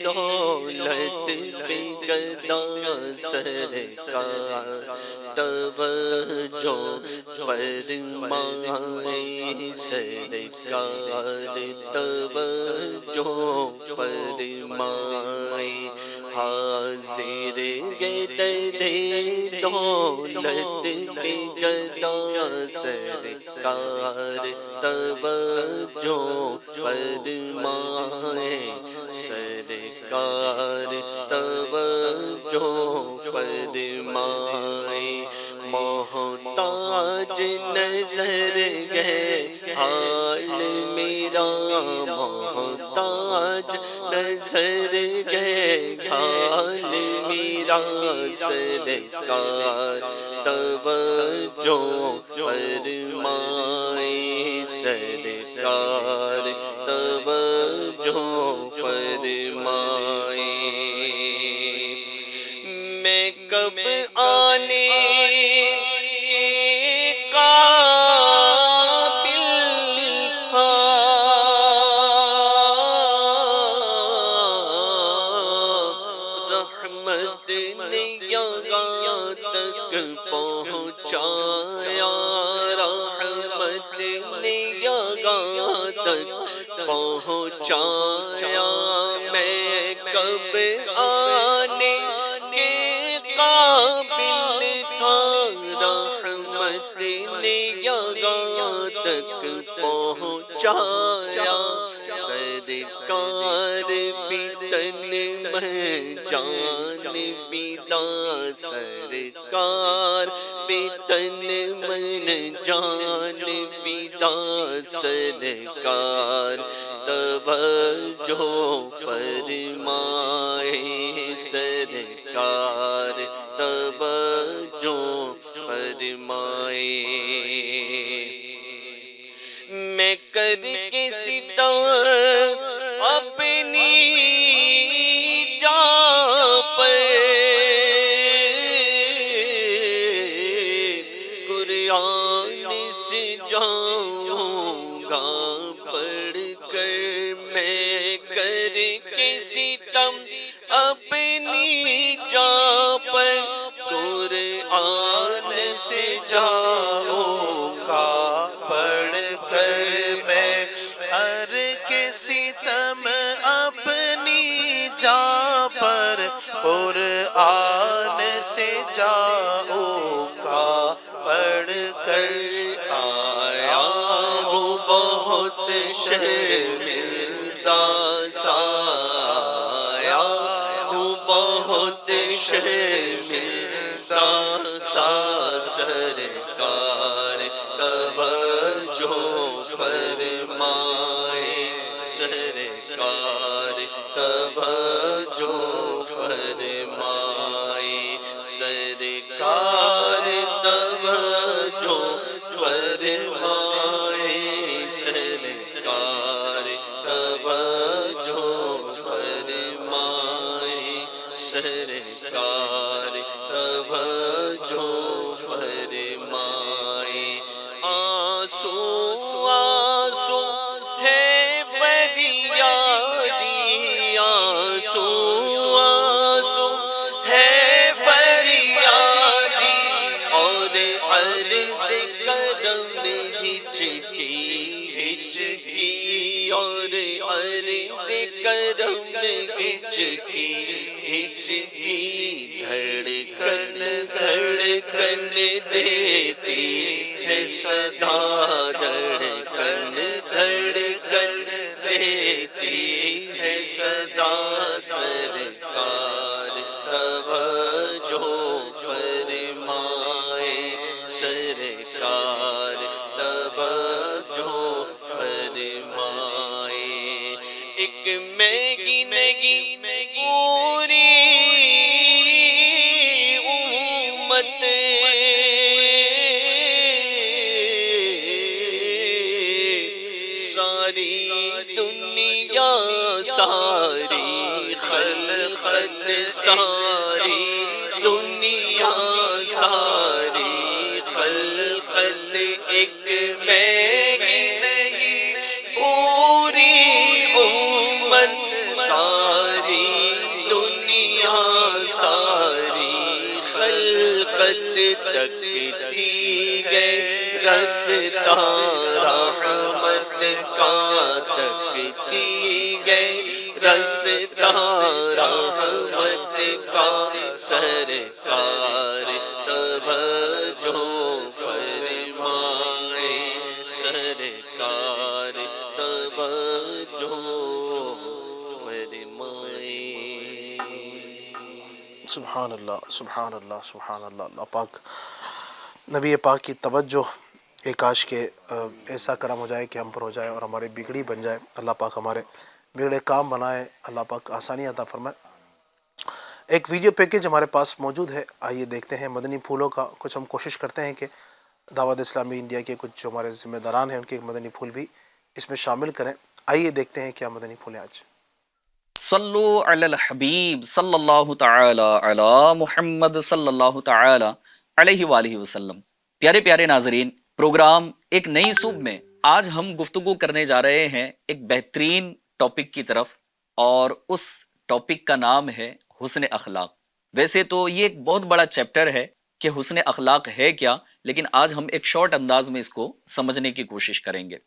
دولت بگدا، سرکار توجہ فرمائے، سرکار توجہ فرمائے۔ حاضر در دولت بگدا، سرکار توجہ فرمائے، سرکار توجہ فرمائے۔ محتاج نظر گئے حال میرا، محتاج نظر گئے حال میرا، سرکار توجہ فرمائے، سرکار توجہ فرمائے۔ میں کب آنے کے قابل تھا، رحمت نے یہاں تک پہنچایا، رحمت نے یہاں تک پہنچایا۔ میں کب آنے کے قابل تھا، رحمت نے یہاں تک پہنچایا، سرکار بھی تن میں جان فدا، سرکار بھی تن میں جان فدا، سرکار توجہ فرمائے، سرکار توجہ فرمائے۔ میں کر کے ستا اپنی جا پر، قرآن سے جاؤں گا پڑھ کر، میں کر کے ستم اپنی جا پر، قرآن سے جاؤں گا پڑھ کر میں ہر کے ستم اپنی جا پر، قرآن سے جاؤں گا پڑھ کر۔ آیا ہوں بہت شرمندہ سا، آیا ہوں بہت شرمندہ سا، سرکار توجہ فرمائے، سرکار توجہ فرمائے، سرکار توجہ فرمائے، سرکار توجہ فرمائے، سرکار توجہ فرمائے۔ آنسو آنسو ہے فریادی، آنسو آنسو ہے فریادی، اور عرض کرم ہچکی ہچکی، اور عرض کرم ہچکی ہچکی، دھڑکن دھڑکن دیتی ہے صدا، دھڑکن دھڑکن دیتی ہے صدا، سرکار توجہ فرمائے، سرکار توجہ فرمائے۔ ایک میگی نگی پوری امت، ساری دنیا ساری خلقت، ساری دنیا ساری خلقت، ایک میگی نہیں پوری امت، ساری دنیا ساری خلقت تکتی ہے رستہ رحمت کا، تکتی ہے رستہ رحمت کا، سرکار توجہ فرمائے، سرکار توجہ فرمائے۔ سبحان اللہ سبحان اللہ سبحان اللہ۔ اللہ پاک نبی پاک کی توجہ ایک کاش کے ایسا کرم ہو جائے کہ ہم پر ہو جائے اور ہماری بگڑی بن جائے۔ اللہ پاک ہمارے بگڑے کام بنائے، اللہ پاک آسانی عطا فرمائے۔ ایک ویڈیو پیکیج ہمارے پاس موجود ہے، آئیے دیکھتے ہیں مدنی پھولوں کا۔ کچھ ہم کوشش کرتے ہیں کہ دعوت اسلامی انڈیا کے کچھ جو ہمارے ذمہ داران ہیں ان کے مدنی پھول بھی اس میں شامل کریں۔ آئیے دیکھتے ہیں کیا مدنی پھول ہیں آج۔ صلو علی الحبیب صلی اللہ تعالی علی محمد صلی اللہ تعالی علیہ وآلہ وسلم۔ پیارے پیارے ناظرین، پروگرام ایک نئی صوب میں آج ہم گفتگو کرنے جا رہے ہیں ایک بہترین ٹاپک کی طرف، اور اس ٹاپک کا نام ہے حسن اخلاق۔ ویسے تو یہ ایک بہت بڑا چیپٹر ہے کہ حسن اخلاق ہے کیا، لیکن آج ہم ایک شارٹ انداز میں اس کو سمجھنے کی کوشش کریں گے۔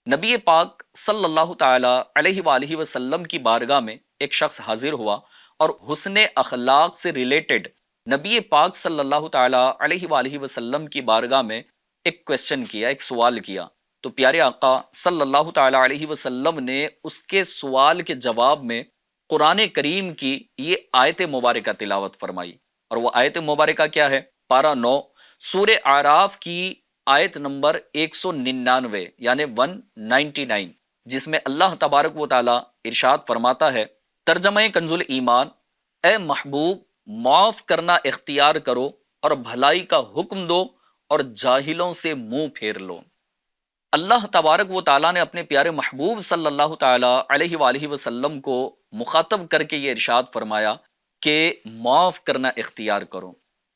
نبی پاک صلی اللہ تعالی علیہ وآلہ وسلم کی بارگاہ میں ایک شخص حاضر ہوا اور حسن اخلاق سے ریلیٹڈ نبی پاک صلی اللہ تعالی علیہ وآلہ وسلم کی بارگاہ میں ایک کویسچن کیا، ایک سوال کیا تو پیارے آقا صلی اللہ تعالی علیہ وسلم نے اس کے سوال کے جواب میں قرآن کریم کی یہ آیت مبارکہ تلاوت فرمائی. اور وہ آیت مبارکہ کیا ہے؟ پارہ 9 سورہ اعراف کی آیت نمبر 199 یعنی 199، جس میں اللہ تبارک و تعالی ارشاد فرماتا ہے، ترجمہ کنز الایمان، اے محبوب معاف کرنا اختیار کرو اور بھلائی کا حکم دو اور جاہلوں سے منہ پھیر لو. اللہ تبارک و تعالیٰ نے اپنے پیارے محبوب صلی اللہ تعالی علیہ وآلہ وسلم کو مخاطب کر کے یہ ارشاد فرمایا کہ معاف کرنا اختیار کرو.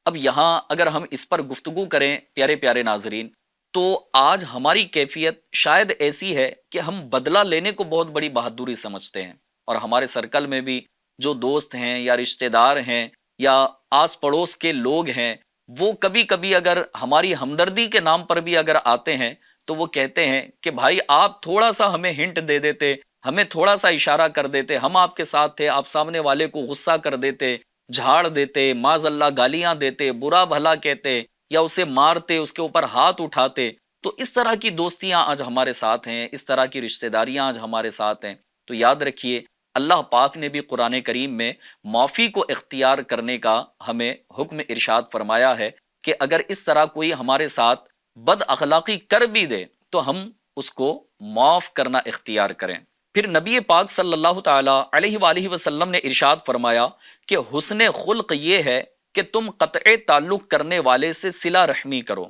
اب یہاں اگر ہم اس پر گفتگو کریں پیارے پیارے ناظرین، تو آج ہماری کیفیت شاید ایسی ہے کہ ہم بدلہ لینے کو بہت بڑی بہادری سمجھتے ہیں، اور ہمارے سرکل میں بھی جو دوست ہیں یا رشتہ دار ہیں یا آس پڑوس کے لوگ ہیں، وہ کبھی کبھی اگر ہماری ہمدردی کے نام پر بھی اگر آتے ہیں تو وہ کہتے ہیں کہ بھائی آپ تھوڑا سا ہمیں ہنٹ دے دیتے، ہمیں تھوڑا سا اشارہ کر دیتے، ہم آپ کے ساتھ تھے، آپ سامنے والے کو غصہ کر دیتے، جھاڑ دیتے، معاذ اللہ گالیاں دیتے، برا بھلا کہتے یا اسے مارتے، اس کے اوپر ہاتھ اٹھاتے. تو اس طرح کی دوستیاں آج ہمارے ساتھ ہیں، اس طرح کی رشتہ داریاں آج ہمارے ساتھ ہیں. تو یاد رکھیے اللہ پاک نے بھی قرآن کریم میں معافی کو اختیار کرنے کا ہمیں حکم ارشاد فرمایا ہے کہ اگر اس طرح کوئی ہمارے ساتھ بد اخلاقی کر بھی دے تو ہم اس کو معاف کرنا اختیار کریں. پھر نبی پاک صلی اللہ تعالی علیہ وآلہ وسلم نے ارشاد فرمایا کہ حسن خلق یہ ہے کہ تم قطع تعلق کرنے والے سے صلہ رحمی کرو،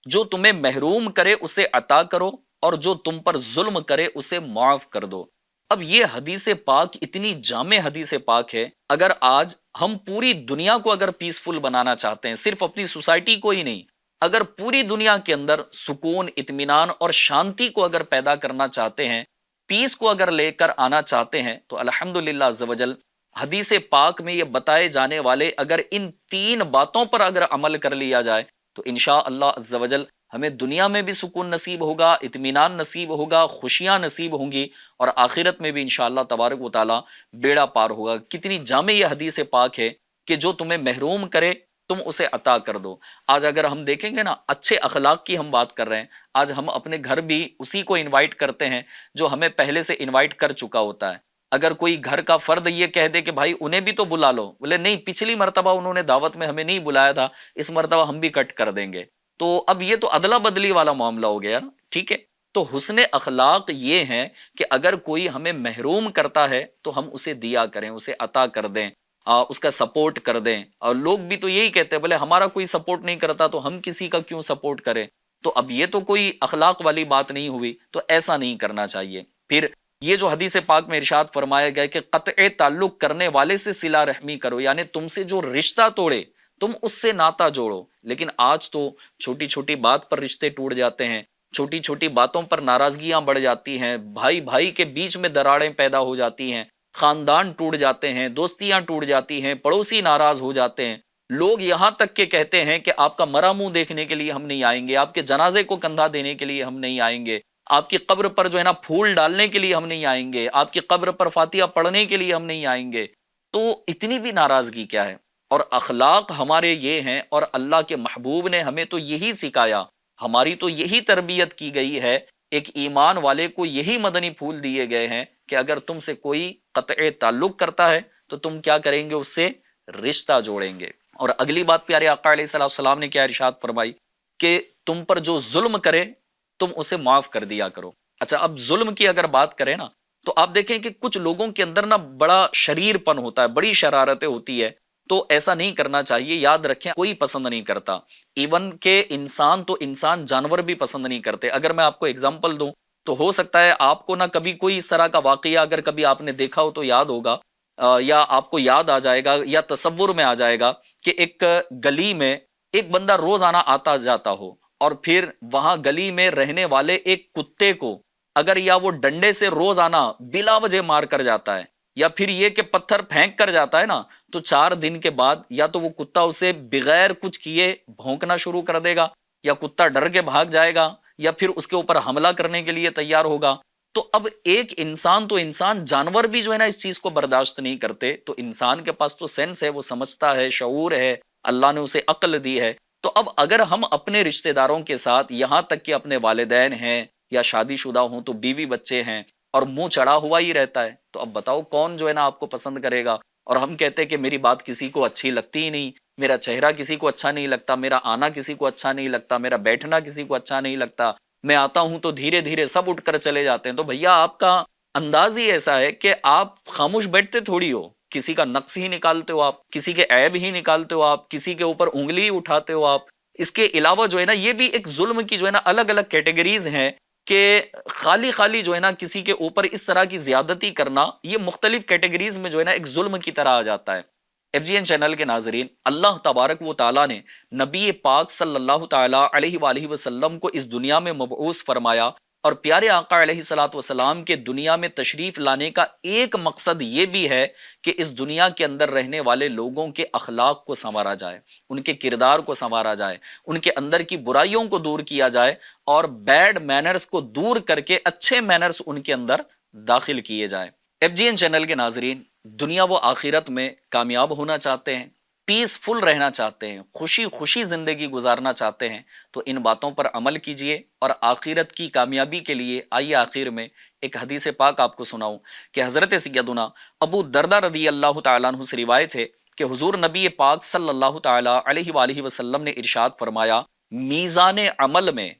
جو تمہیں محروم کرے اسے عطا کرو اور جو تم پر ظلم کرے اسے معاف کر دو. اب یہ حدیث پاک اتنی جامع حدیث پاک ہے، اگر آج ہم پوری دنیا کو اگر پیسفل بنانا چاہتے ہیں، صرف اپنی سوسائٹی کو ہی نہیں، اگر پوری دنیا کے اندر سکون، اطمینان اور شانتی کو اگر پیدا کرنا چاہتے ہیں، پیس کو اگر لے کر آنا چاہتے ہیں، تو الحمدللہ عز و جل حدیث پاک میں یہ بتائے جانے والے اگر ان 3 باتوں پر اگر عمل کر لیا جائے تو انشاءاللہ عز و جل ہمیں دنیا میں بھی سکون نصیب ہوگا، اطمینان نصیب ہوگا، خوشیاں نصیب ہوں گی، اور آخرت میں بھی انشاءاللہ تبارک و تعالی بیڑا پار ہوگا. کتنی جامع یہ حدیث پاک ہے کہ جو تمہیں محروم کرے تم اسے عطا کر دو. آج اگر ہم دیکھیں گے نا، اچھے اخلاق کی ہم بات کر رہے ہیں، آج ہم اپنے گھر بھی اسی کو انوائٹ کرتے ہیں جو ہمیں پہلے سے انوائٹ کر چکا ہوتا ہے. اگر کوئی گھر کا فرد یہ کہہ دے کہ بھائی انہیں بھی تو بلا لو، بولے نہیں پچھلی مرتبہ انہوں نے دعوت میں ہمیں نہیں بلایا تھا، اس مرتبہ ہم بھی کٹ کر دیں گے. تو اب یہ تو ادلا بدلی والا معاملہ ہو گیا نا. ٹھیک ہے، تو حسن اخلاق یہ ہے کہ اگر کوئی ہمیں محروم کرتا ہے تو ہم اسے دیا کریں، اسے عطا کر دیں، اس کا سپورٹ کر دیں. اور لوگ بھی تو یہی کہتے ہیں، بولے ہمارا کوئی سپورٹ نہیں کرتا تو ہم کسی کا کیوں سپورٹ کریں. تو اب یہ تو کوئی اخلاق والی بات نہیں ہوئی، تو ایسا نہیں کرنا چاہیے. پھر یہ جو حدیث پاک میں ارشاد فرمایا گیا کہ قطع تعلق کرنے والے سے صلہ رحمی کرو، یعنی تم سے جو رشتہ توڑے تم اس سے ناتا جوڑو. لیکن آج تو چھوٹی چھوٹی بات پر رشتے ٹوٹ جاتے ہیں، چھوٹی چھوٹی باتوں پر ناراضگیاں بڑھ جاتی ہیں، بھائی بھائی کے بیچ میں دراڑیں پیدا ہو جاتی ہیں، خاندان ٹوٹ جاتے ہیں، دوستیاں ٹوٹ جاتی ہیں، پڑوسی ناراض ہو جاتے ہیں. لوگ یہاں تک کہ کہتے ہیں کہ آپ کا مرا منہ دیکھنے کے لیے ہم نہیں آئیں گے، آپ کے جنازے کو کندھا دینے کے لیے ہم نہیں آئیں گے، آپ کی قبر پر جو ہے نا پھول ڈالنے کے لیے ہم نہیں آئیں گے، آپ کی قبر پر فاتحہ پڑھنے کے لیے ہم نہیں آئیں گے. تو اتنی بھی ناراضگی کیا ہے؟ اور اخلاق ہمارے یہ ہیں، اور اللہ کے محبوب نے ہمیں تو یہی سکھایا، ہماری تو یہی تربیت کی گئی ہے، ایک ایمان والے کو یہی مدنی پھول دیے گئے ہیں کہ اگر تم سے کوئی قطع تعلق کرتا ہے تو تم کیا کریں گے؟ اس سے رشتہ جوڑیں گے. اور اگلی بات پیارے آقا علیہ السلام نے کیا ارشاد فرمائی کہ تم پر جو ظلم کرے تم اسے معاف کر دیا کرو. اچھا، اب ظلم کی اگر بات کریں نا تو آپ دیکھیں کہ کچھ لوگوں کے اندر نا بڑا شریر پن ہوتا ہے، بڑی شرارتیں ہوتی ہے، تو ایسا نہیں کرنا چاہیے. یاد رکھیں کوئی پسند نہیں کرتا، ایون کہ انسان تو انسان، جانور بھی پسند نہیں کرتے. اگر میں آپ کو اگزامپل دوں تو ہو سکتا ہے آپ کو نہ کبھی کوئی اس طرح کا واقعہ اگر کبھی آپ نے دیکھا ہو تو یاد ہوگا، یا آپ کو یاد آ جائے گا یا تصور میں آ جائے گا کہ ایک گلی میں ایک بندہ روزانہ آتا جاتا ہو، اور پھر وہاں گلی میں رہنے والے ایک کتے کو اگر یا وہ ڈنڈے سے روزانہ بلا وجہ مار کر جاتا ہے، یا پھر یہ کہ پتھر پھینک کر جاتا ہے نا، تو 4 دن کے بعد یا تو وہ کتا اسے بغیر کچھ کیے بھونکنا شروع کر دے گا، یا کتا ڈر کے بھاگ جائے گا، یا پھر اس کے اوپر حملہ کرنے کے لیے تیار ہوگا. تو اب ایک انسان تو انسان، جانور بھی جو ہے نا اس چیز کو برداشت نہیں کرتے. تو انسان کے پاس تو سینس ہے، وہ سمجھتا ہے، شعور ہے، اللہ نے اسے عقل دی ہے. تو اب اگر ہم اپنے رشتہ داروں کے ساتھ، یہاں تک کہ اپنے والدین ہیں، یا شادی شدہ ہوں تو بیوی بچے ہیں اور منہ چڑھا ہوا ہی رہتا ہے، تو اب بتاؤ کون جو ہے نا آپ کو پسند کرے گا؟ اور ہم کہتے ہیں کہ میری بات کسی کو اچھی لگتی ہی نہیں، میرا چہرہ کسی کو اچھا نہیں لگتا، میرا آنا کسی کو اچھا نہیں لگتا، میرا بیٹھنا کسی کو اچھا نہیں لگتا، میں آتا ہوں تو دھیرے دھیرے سب اٹھ کر چلے جاتے ہیں۔ تو بھیا آپ کا انداز ہی ایسا ہے کہ آپ خاموش بیٹھتے تھوڑی ہو، کسی کا نقص ہی نکالتے ہو، آپ کسی کے عیب ہی نکالتے ہو، آپ کسی کے اوپر انگلی ہی اٹھاتے ہو آپ۔ اس کے علاوہ جو ہے نا یہ بھی ایک ظلم کی جو ہے نا الگ الگ کیٹیگریز ہیں کہ خالی خالی جو ہے نا کسی کے اوپر اس طرح کی زیادتی کرنا، یہ مختلف کیٹیگریز میں جو ہے نا ایک ظلم کی طرح آ جاتا ہے۔ ایف جی این چینل کے ناظرین، اللہ تبارک و تعالیٰ نے نبی پاک صلی اللہ تعالیٰ علیہ وآلہ وسلم کو اس دنیا میں مبعوث فرمایا، اور پیارے آقا علیہ الصلوۃ والسلام کے دنیا میں تشریف لانے کا ایک مقصد یہ بھی ہے کہ اس دنیا کے اندر رہنے والے لوگوں کے اخلاق کو سنوارا جائے، ان کے کردار کو سنوارا جائے، ان کے اندر کی برائیوں کو دور کیا جائے، اور بیڈ مینرز کو دور کر کے اچھے مینرز ان کے اندر داخل کیے جائیں۔ ایف جی این چینل کے ناظرین، دنیا و آخرت میں کامیاب ہونا چاہتے ہیں، پیسفل رہنا چاہتے ہیں، خوشی خوشی زندگی گزارنا چاہتے ہیں، تو ان باتوں پر عمل کیجئے، اور آخرت کی کامیابی کے لیے آئیے آخر میں ایک حدیث پاک آپ کو سناؤں کہ حضرت سیدنا ابو دردہ رضی اللہ تعالیٰ عنہ سے روایت ہے کہ حضور نبی پاک صلی اللہ تعالیٰ علیہ وآلہ وسلم نے ارشاد فرمایا، میزان عمل میں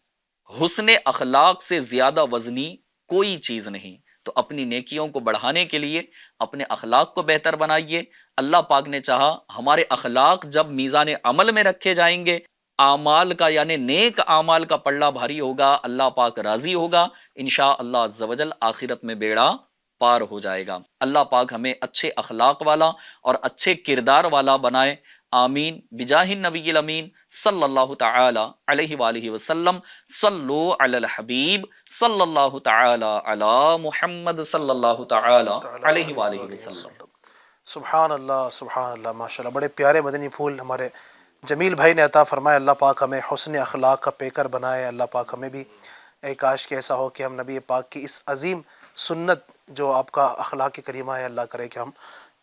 حسن اخلاق سے زیادہ وزنی کوئی چیز نہیں۔ تو اپنی نیکیوں کو بڑھانے کے لیے اپنے اخلاق کو بہتر بنائیے۔ اللہ پاک نے چاہا ہمارے اخلاق جب میزان عمل میں رکھے جائیں گے، اعمال کا یعنی نیک اعمال کا پلڑا بھاری ہوگا، اللہ پاک راضی ہوگا، انشاءاللہ عز و جل آخرت میں بیڑا پار ہو جائے گا۔ اللہ پاک ہمیں اچھے اخلاق والا اور اچھے کردار والا بنائے، آمین بجاہ النبی الامین صلی اللہ تعالی علیہ وآلہ وسلم۔ صلو علی الحبیب صلی اللہ تعالی علی محمد صلی اللہ تعالی علیہ وآلہ وسلم۔ سبحان اللہ سبحان اللہ، ماشاء اللہ، بڑے پیارے مدنی پھول ہمارے جمیل بھائی نے عطا فرمائے۔ اللہ پاک ہمیں حسن اخلاق کا پیکر بنائے۔ اللہ پاک ہمیں بھی کاش کہ ایسا ہو کہ ہم نبی پاک کی اس عظیم سنت جو آپ کا اخلاق کریمہ ہے، اللہ کرے کہ ہم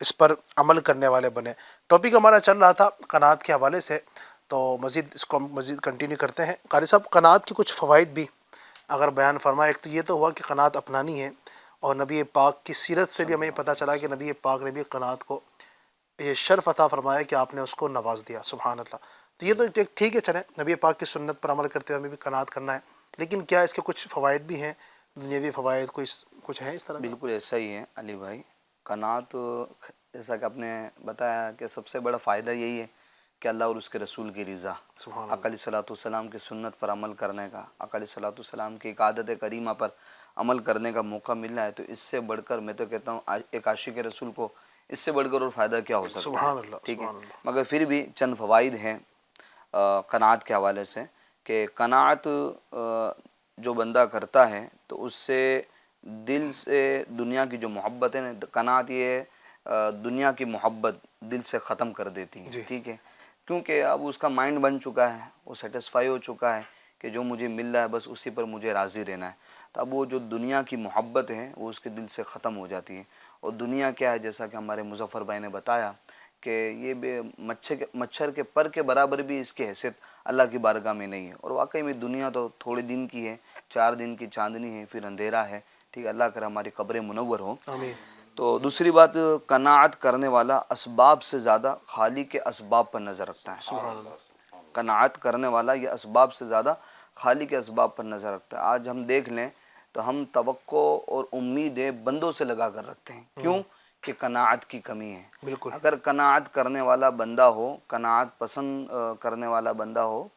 اس پر عمل کرنے والے بنے۔ ٹاپک ہمارا چل رہا تھا قناعت کے حوالے سے، تو مزید اس کو ہم مزید کنٹینیو کرتے ہیں۔ قاری صاحب، قناعت کے کچھ فوائد بھی اگر بیان فرمائے۔ ایک تو یہ تو ہوا کہ قناعت اپنانی ہے، اور نبی پاک کی سیرت سے بھی ہمیں پتہ چلا کہ نبی پاک نے بھی قناعت کو یہ شرف عطا فرمایا کہ آپ نے اس کو نواز دیا، سبحان اللہ۔ تو یہ تو ٹھیک ہے، چلیں نبی پاک کی سنت پر عمل کرتے ہوئے ہمیں بھی قناعت کرنا ہے، لیکن کیا اس کے کچھ فوائد بھی ہیں، دنیاوی فوائد کچھ ہیں اس طرح؟ بالکل ایسا ہی ہے علی بھائی۔ قناعت جیسا کہ آپ نے بتایا کہ سب سے بڑا فائدہ یہی ہے کہ اللہ اور اس کے رسول کی رضا، آقا علیہ الصلوۃ والسلام کی سنت پر عمل کرنے کا، آقا علیہ الصلوۃ والسلام کی ایک عادت کریمہ پر عمل کرنے کا موقع ملنا ہے، تو اس سے بڑھ کر میں تو کہتا ہوں ایک عاشق رسول کو اس سے بڑھ کر اور فائدہ کیا ہو سکتا ہے؟ سبحان اللہ، ٹھیک ہے، سبحان اللہ۔ مگر پھر بھی چند فوائد ہیں قناعت کے حوالے سے، کہ قناعت جو بندہ کرتا ہے تو اس سے دل سے دنیا کی جو محبت ہے نا، قناعت یہ دنیا کی محبت دل سے ختم کر دیتی ہے، ٹھیک ہے، کیونکہ اب اس کا مائنڈ بن چکا ہے، وہ سیٹسفائی ہو چکا ہے کہ جو مجھے مل رہا ہے بس اسی پر مجھے راضی رہنا ہے، تو اب وہ جو دنیا کی محبت ہے وہ اس کے دل سے ختم ہو جاتی ہے۔ اور دنیا کیا ہے، جیسا کہ ہمارے مظفر بھائی نے بتایا کہ یہ مچھر کے پر کے برابر بھی اس کی حیثیت اللہ کی بارگاہ میں نہیں ہے، اور واقعی میں دنیا تو تھوڑے دن کی ہے، 4 دن کی چاندنی ہے، پھر اندھیرا ہے، ٹھیک ہے، اللہ کرے ہماری قبر منور ہو۔ آمین۔ تو دوسری بات، قناعت کرنے والا اسباب سے زیادہ خالق کے اسباب پر نظر رکھتا ہے۔ سبحان اللہ۔ قناعت کرنے والا یہ اسباب سے زیادہ خالق کے اسباب پر نظر رکھتا ہے۔ آج ہم دیکھ لیں تو ہم توقع اور امیدیں بندوں سے لگا کر رکھتے ہیں، کیوں کہ قناعت کی کمی ہے۔ بالکل۔ اگر قناعت کرنے والا بندہ ہو، قناعت پسند کرنے والا بندہ ہو،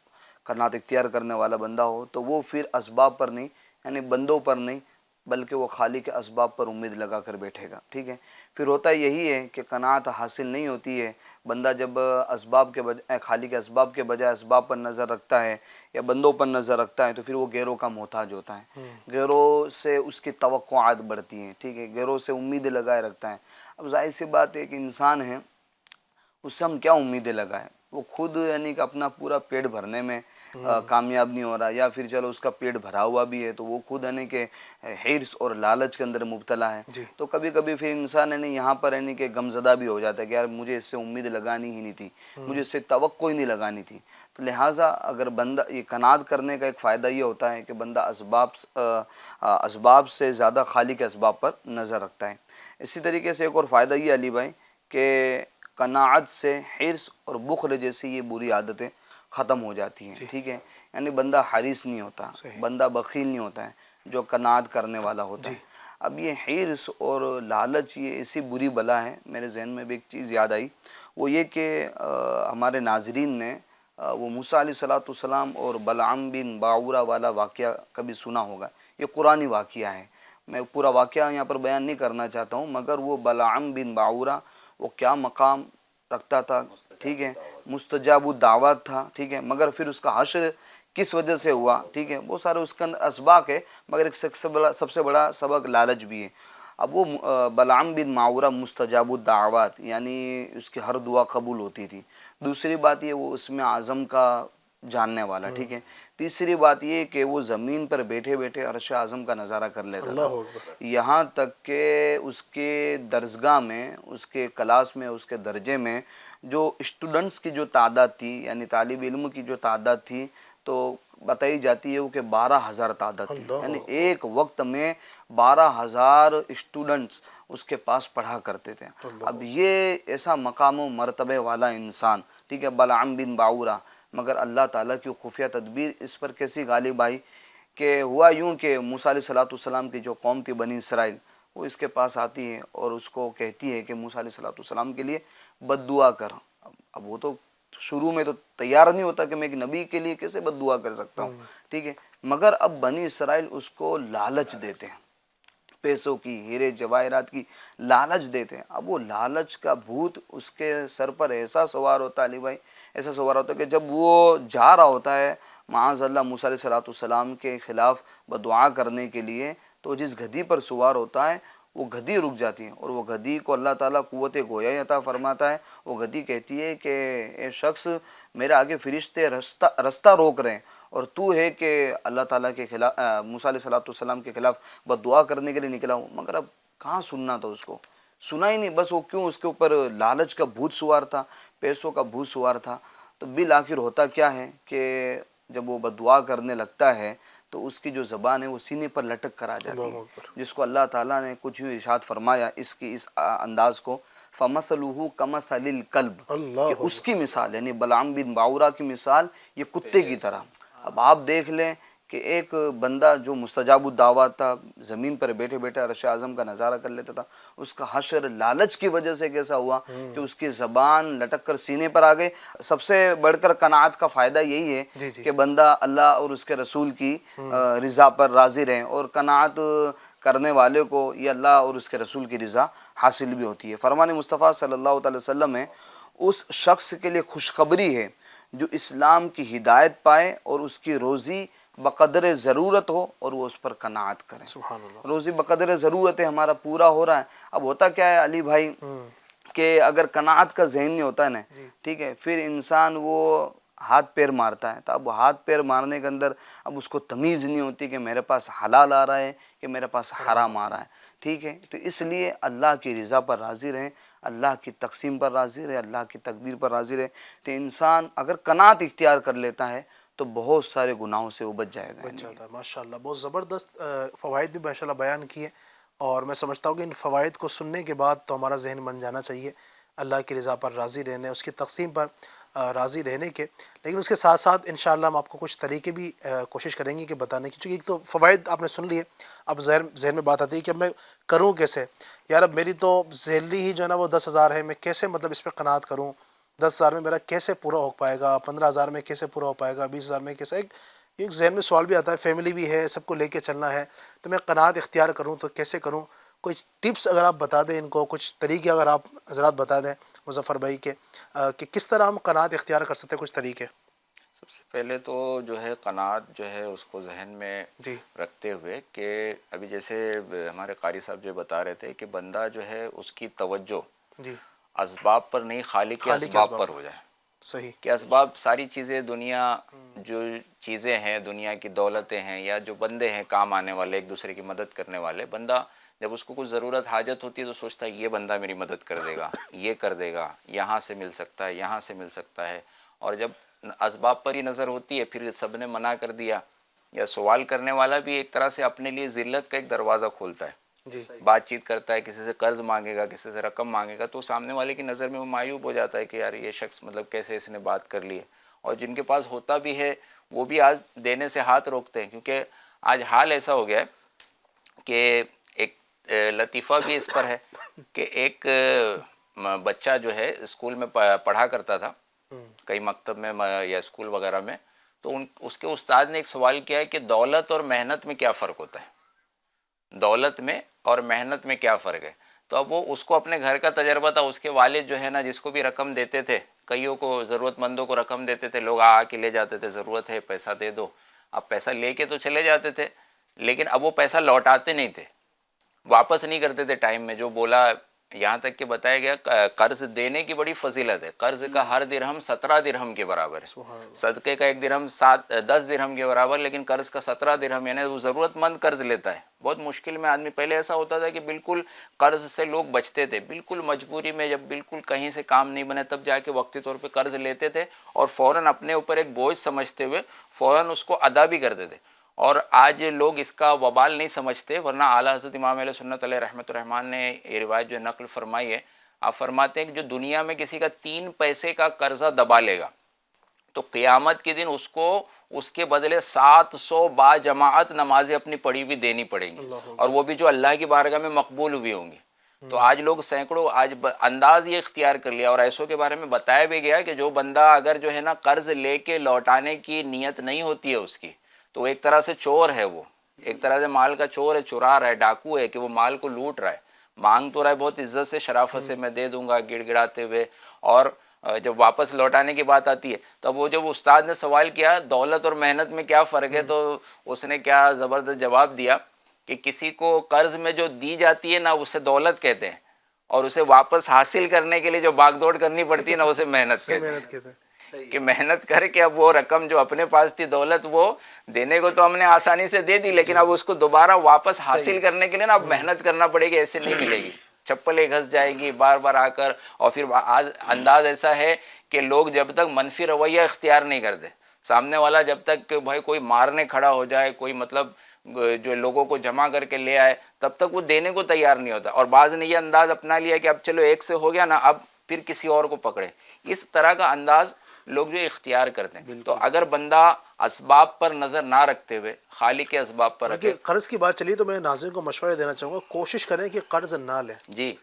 قناعت اختیار کرنے والا بندہ ہو، تو وہ پھر اسباب پر نہیں، یعنی بندوں پر نہیں، بلکہ وہ خالق کے اسباب پر امید لگا کر بیٹھے گا، ٹھیک ہے۔ پھر ہوتا یہی ہے کہ قناعت حاصل نہیں ہوتی ہے، بندہ جب اسباب کے بجائے خالق کے اسباب کے بجائے اسباب پر نظر رکھتا ہے یا بندوں پر نظر رکھتا ہے، تو پھر وہ غیروں کا محتاج ہوتا ہے، غیروں سے اس کی توقعات بڑھتی ہیں، ٹھیک ہے، غیروں سے امیدیں لگائے رکھتا ہے۔ اب ظاہر سی بات ہے کہ انسان ہے، اس سے ہم کیا امیدیں لگائیں، وہ خود یعنی کہ اپنا پورا پیٹ بھرنے میں کامیاب نہیں ہو رہا، یا پھر چلو اس کا پیٹ بھرا ہوا بھی ہے تو وہ خود ہے کہ حرص اور لالچ کے اندر مبتلا ہے، تو کبھی کبھی پھر انسان ہے یہاں پر ہے کہ غمزدہ بھی ہو جاتا ہے کہ یار مجھے اس سے امید لگانی ہی نہیں تھی، مجھے اس سے توقع ہی نہیں لگانی تھی. تو لہٰذا اگر بندہ یہ قناعت کرنے کا ایک فائدہ یہ ہوتا ہے کہ بندہ اسباب سے زیادہ خالق کے اسباب پر نظر رکھتا ہے. اسی طریقے سے ایک اور فائدہ یہ علی بھائی کہ قناعت سے حرص اور بخل جیسی یہ بری عادتیں ختم ہو جاتی ہیں. ٹھیک ہے، یعنی بندہ حریص نہیں ہوتا، بندہ بخیل نہیں ہوتا ہے جو قناعت کرنے والا ہوتا ہے. اب یہ حرص اور لالچ یہ ایسی بری بلا ہے. میرے ذہن میں بھی ایک چیز یاد آئی، وہ یہ کہ ہمارے ناظرین نے وہ موسیٰ علیہ الصلوۃ والسلام اور بلعام بن باعورہ والا واقعہ کبھی سنا ہوگا. یہ قرآنی واقعہ ہے، میں پورا واقعہ یہاں پر بیان نہیں کرنا چاہتا ہوں، مگر وہ بلعام بن باعورہ وہ کیا مقام رکھتا تھا، ٹھیک ہے، مستجاب الدعوات تھا، ٹھیک ہے، مگر پھر اس کا حشر کس وجہ سے ہوا، ٹھیک ہے، وہ سارے اس کے اندر اسباق ہے، مگر ایک سب سے بڑا سبق لالچ بھی ہے. اب وہ بلعام بن باعورہ مستجاب الدعوات، یعنی اس کی ہر دعا قبول ہوتی تھی. دوسری بات یہ وہ اس میں اعظم کا جاننے والا، ٹھیک ہے. تیسری بات یہ کہ وہ زمین پر بیٹھے بیٹھے عرش اعظم کا نظارہ کر لیتا تھا، یہاں تک کہ اس کے درسگاہ میں، اس کے کلاس میں، اس کے درجے میں جو اسٹوڈنٹس کی جو تعداد تھی، یعنی طالب علم کی جو تعداد تھی، تو بتائی جاتی ہے وہ کہ 12,000 تعداد تھی. یعنی ایک وقت میں 12,000 اسٹوڈنٹس اس کے پاس پڑھا کرتے تھے. اب یہ ایسا مقام و مرتبے والا انسان، ٹھیک ہے، بلعام بن باعورہ، مگر اللہ تعالیٰ کی خفیہ تدبیر اس پر کیسی غالب آئی کہ ہوا یوں کہ موسیٰ علیہ الصلوۃ والسلام کی جو قوم تھی بنی اسرائیل، وہ اس کے پاس آتی ہے اور اس کو کہتی ہے کہ موسیٰ علیہ الصلوۃ والسلام کے لیے بد دعا کر. اب وہ تو شروع میں تو تیار نہیں ہوتا کہ میں ایک نبی کے لیے کیسے بد دعا کر سکتا ہوں، ٹھیک ہے، مگر اب بنی اسرائیل اس کو لالچ دیتے ہیں، پیسوں کی، ہیرے جواہرات کی لالچ دیتے ہیں. اب وہ لالچ کا بھوت اس کے سر پر ایسا سوار ہوتا ہے علی بھائی، ایسا سوار ہوتا ہے کہ جب وہ جا رہا ہوتا ہے معاذ اللہ موسیٰ علیہ السلام کے خلاف بدعا کرنے کے لیے، تو جس گدھی پر سوار ہوتا ہے وہ گدھی رک جاتی ہے، اور وہ گدھی کو اللہ تعالیٰ قوت گویا عطا فرماتا ہے. وہ گدھی کہتی ہے کہ اے شخص، میرے آگے فرشتے رستہ روک رہے ہیں، اور تو ہے کہ اللہ تعالیٰ کے خلاف، موسیٰ علیہ السلام کے خلاف بد دعا کرنے کے لیے نکلا ہوں. مگر اب کہاں سننا تھا اس کو، سنا ہی نہیں. بس وہ کیوں، اس کے اوپر لالچ کا بھوت سوار تھا، پیسوں کا بھوت سوار تھا. تو بالآخر ہوتا کیا ہے کہ جب وہ بد دعا کرنے لگتا ہے تو اس کی جو زبان ہے وہ سینے پر لٹک کر آ جاتی ہے، جس کو اللہ تعالیٰ نے کچھ یوں ارشاد فرمایا اس انداز کو، فَمَثَلُهُ كَمَثَلِ الْكَلْبِ، کہ اس کی مثال، یعنی بلعام بن باعورہ کی مثال یہ کتے کی طرح. اب آپ دیکھ لیں کہ ایک بندہ جو مستجاب الدعوات تھا، زمین پر بیٹھے بیٹھے عرش اعظم کا نظارہ کر لیتا تھا، اس کا حشر لالچ کی وجہ سے کیسا ہوا کہ اس کی زبان لٹک کر سینے پر آ گئی. سب سے بڑھ کر قناعت کا فائدہ یہی ہے کہ بندہ اللہ اور اس کے رسول کی رضا پر راضی رہے، اور قناعت کرنے والے کو یہ اللہ اور اس کے رسول کی رضا حاصل بھی ہوتی ہے. فرمان مصطفیٰ صلی اللہ علیہ وسلم میں اس شخص کے لیے خوشخبری ہے جو اسلام کی ہدایت پائے اور اس کی روزی بقدر ضرورت ہو اور وہ اس پر قناعت کرے. سبحان اللہ. روزی بقدر ضرورت ہے، ہمارا پورا ہو رہا ہے. اب ہوتا کیا ہے علی بھائی کہ اگر قناعت کا ذہن نہیں ہوتا ہے نا، ٹھیک ہے، پھر انسان وہ ہاتھ پیر مارتا ہے. تو اب ہاتھ پیر مارنے کے اندر اب اس کو تمیز نہیں ہوتی کہ میرے پاس حلال آ رہا ہے کہ میرے پاس حرام آ رہا ہے، ٹھیک ہے. تو اس لیے اللہ کی رضا پر راضی رہیں، اللہ کی تقسیم پر راضی رہے، اللہ کی تقدیر پر راضی رہے. تو انسان اگر قناعت اختیار کر لیتا ہے تو بہت سارے گناہوں سے وہ بچ جائے گا. بچ جاتا ہے. ماشاء اللہ، بہت زبردست فوائد بھی ماشاء اللہ بیان کیے، اور میں سمجھتا ہوں کہ ان فوائد کو سننے کے بعد تو ہمارا ذہن بن جانا چاہیے اللہ کی رضا پر راضی رہنے، اس کی تقسیم پر راضی رہنے کے. لیکن اس کے ساتھ ساتھ انشاءاللہ ہم آپ کو کچھ طریقے بھی کوشش کریں گے کہ بتانے کی، چونکہ ایک تو فوائد آپ نے سن لیے، اب ذہن میں بات آتی ہے کہ اب میں کروں کیسے. یار اب میری تو سیلری ہی جو ہے نا وہ 10,000 ہے، میں کیسے مطلب اس پہ قناعت کروں، 10,000 میں میرا کیسے پورا ہو پائے گا، 15,000 میں کیسے پورا ہو پائے گا، 20,000 میں کیسے. ایک ذہن میں سوال بھی آتا ہے، فیملی بھی ہے، سب کو لے کے چلنا ہے، تو میں قناعت اختیار کروں تو کیسے کروں. کوئی ٹپس اگر آپ بتا دیں ان کو، کچھ طریقے اگر آپ حضرات بتا دیں مظفر بھائی کہ کس طرح ہم قناعت اختیار کر سکتے ہیں، کچھ طریقے. سب سے پہلے تو جو ہے قناعت جو ہے اس کو ذہن میں رکھتے ہوئے کہ ابھی جیسے ہمارے قاری صاحب جو بتا رہے تھے کہ بندہ جو ہے اس کی توجہ اسباب پر نہیں خالق کے اسباب پر ہو جائے. صحیح. کہ اسباب ساری چیزیں دنیا جو چیزیں ہیں دنیا کی دولتیں ہیں یا جو بندے ہیں کام آنے والے ایک دوسرے کی مدد کرنے والے, بندہ جب اس کو کچھ ضرورت حاجت ہوتی ہے تو سوچتا ہے یہ بندہ میری مدد کر دے گا, یہ کر دے گا, یہاں سے مل سکتا ہے, یہاں سے مل سکتا ہے. اور جب اسباب پر ہی نظر ہوتی ہے پھر سب نے منع کر دیا, یا سوال کرنے والا بھی ایک طرح سے اپنے لیے ذلت کا ایک دروازہ کھولتا ہے, بات چیت کرتا ہے, کسی سے قرض مانگے گا, کسی سے رقم مانگے گا, تو سامنے والے کی نظر میں وہ معیوب ہو جاتا ہے کہ یار یہ شخص مطلب کیسے اس نے بات کر لی ہے. اور جن کے پاس ہوتا بھی ہے وہ بھی آج دینے سے ہاتھ روکتے ہیں, کیونکہ آج حال ایسا ہو گیا ہے کہ ایک لطیفہ بھی اس پر ہے کہ ایک بچہ جو ہے اسکول میں پڑھا کرتا تھا کئی مکتب میں یا اسکول وغیرہ میں, تو اس کے استاد نے ایک سوال کیا ہے کہ دولت اور محنت میں کیا فرق ہوتا ہے, دولت میں اور محنت میں کیا فرق ہے. تو اب وہ اس کو اپنے گھر کا تجربہ تھا, اس کے والد جو ہے نا جس کو بھی رقم دیتے تھے, کئیوں کو ضرورت مندوں کو رقم دیتے تھے, لوگ آ کے لے جاتے تھے, ضرورت ہے پیسہ دے دو. اب پیسہ لے کے تو چلے جاتے تھے لیکن اب وہ پیسہ لوٹاتے نہیں تھے, واپس نہیں کرتے تھے ٹائم میں. جو بولا یہاں تک کہ بتایا گیا قرض دینے کی بڑی فضیلت ہے, قرض کا ہر درہم 17 درہم کے برابر ہے, صدقے کا ایک درہم 10 درہم کے برابر, لیکن قرض کا 17 درہم, یعنی وہ ضرورت مند قرض لیتا ہے. بہت مشکل میں آدمی, پہلے ایسا ہوتا تھا کہ بالکل قرض سے لوگ بچتے تھے, بالکل مجبوری میں جب بالکل کہیں سے کام نہیں بنے تب جا کے وقتی طور پہ قرض لیتے تھے اور فوراً اپنے اوپر ایک بوجھ سمجھتے ہوئے فوراً اس کو ادا بھی کرتے تھے. اور آج لوگ اس کا وبال نہیں سمجھتے, ورنہ اعلیٰ حضرت امام اہل سنت علیہ رحمۃ الرحمٰن نے یہ روایت جو نقل فرمائی ہے, آپ فرماتے ہیں کہ جو دنیا میں کسی کا 3 پیسے کا قرضہ دبا لے گا تو قیامت کے دن اس کو اس کے بدلے 700 با جماعت نمازیں اپنی پڑھی ہوئی دینی پڑیں گی, اور وہ بھی جو اللہ کی بارگاہ میں مقبول ہوئی ہوں گی. تو آج لوگ سینکڑوں آج انداز یہ اختیار کر لیا, اور ایسوں کے بارے میں بتایا بھی گیا کہ جو بندہ اگر جو ہے نا قرض لے کے لوٹانے کی نیت نہیں ہوتی ہے اس کی, تو ایک طرح سے چور ہے, وہ ایک طرح سے مال کا چور ہے, چرا رہا ہے, ڈاکو ہے, کہ وہ مال کو لوٹ رہا ہے. مانگ تو رہا ہے بہت عزت سے شرافت سے, میں دے دوں گا گڑ گڑاتے ہوئے, اور جب واپس لوٹانے کی بات آتی ہے تب وہ جب استاد نے سوال کیا دولت اور محنت میں کیا فرق ہے, تو اس نے کیا زبردست جواب دیا کہ کسی کو قرض میں جو دی جاتی ہے نا اسے دولت کہتے ہیں, اور اسے واپس حاصل کرنے کے لیے جو بھاگ دوڑ کرنی پڑتی ہے نا اسے محنت کہتے ہیں. کہ محنت کر کے اب وہ رقم جو اپنے پاس تھی دولت وہ دینے کو تو ہم نے آسانی سے دے دی, لیکن اب اس کو دوبارہ واپس حاصل کرنے کے لیے نا اب محنت کرنا پڑے گی, ایسے نہیں ملے گی, چپلیں گھس جائے گی بار بار آ کر. اور پھر انداز ایسا ہے کہ لوگ جب تک منفی رویہ اختیار نہیں کرتے, سامنے والا جب تک کہ بھائی کوئی مارنے کھڑا ہو جائے, کوئی مطلب جو لوگوں کو جمع کر کے لے آئے, تب تک وہ دینے کو تیار نہیں ہوتا. اور بعض نے یہ انداز اپنا لیا کہ اب چلو ایک سے ہو گیا نا, اب پھر کسی اور کو پکڑے. اس طرح کا انداز لوگ جو اختیار کرتے ہیں. تو اگر بندہ اسباب پر نظر نہ رکھتے ہوئے خالق کے اسباب پر رکھے. قرض کی بات چلی تو میں ناظرین کو مشورہ دینا چاہوں گا, کوشش کریں کہ قرض نہ لیں. جی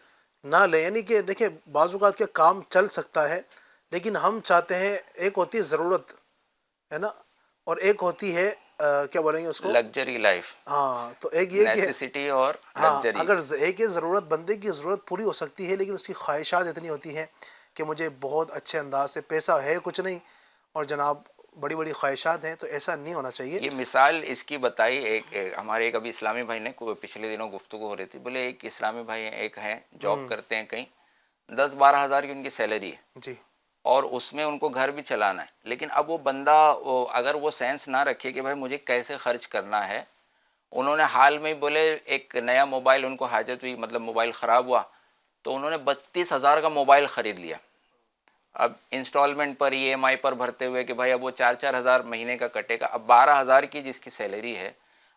نہ لیں, یعنی کہ دیکھیں بعض اوقات کے کام چل سکتا ہے لیکن ہم چاہتے ہیں, ایک ہوتی ہے ضرورت ہے نا, اور ایک ہوتی ہے کیا بولیں گے اس کو, لگژری لائف. ہاں, تو ایک یہ کہ نیسیسٹی اور ہاں, لگژری. اگر ایک یہ ضرورت بندے کی ضرورت پوری ہو سکتی ہے لیکن اس کی خواہشات اتنی ہوتی ہیں کہ مجھے بہت اچھے انداز سے, پیسہ ہے کچھ نہیں اور جناب بڑی بڑی خواہشات ہیں, تو ایسا نہیں ہونا چاہیے. یہ مثال اس کی بتائی ایک ہمارے ایک ابھی اسلامی بھائی نے, پچھلے دنوں گفتگو ہو رہی تھی, بولے ایک اسلامی بھائی ہیں, ایک ہیں جاب کرتے ہیں کہیں, 10-12 ہزار کی ان کی سیلری ہے جی, اور اس میں ان کو گھر بھی چلانا ہے. لیکن اب وہ بندہ اگر وہ سینس نہ رکھے کہ بھائی مجھے کیسے خرچ کرنا ہے, انہوں نے حال میں ہی بولے ایک نیا موبائل ان کو حاجت ہوئی, مطلب موبائل خراب ہوا تو انہوں نے 32,000 کا موبائل خرید لیا. اب انسٹالمنٹ پر ای ایم آئی پر بھرتے ہوئے کہ بھائی اب وہ 4-4 ہزار مہینے کا کٹے گا. اب 12,000 کی جس کی سیلری ہے,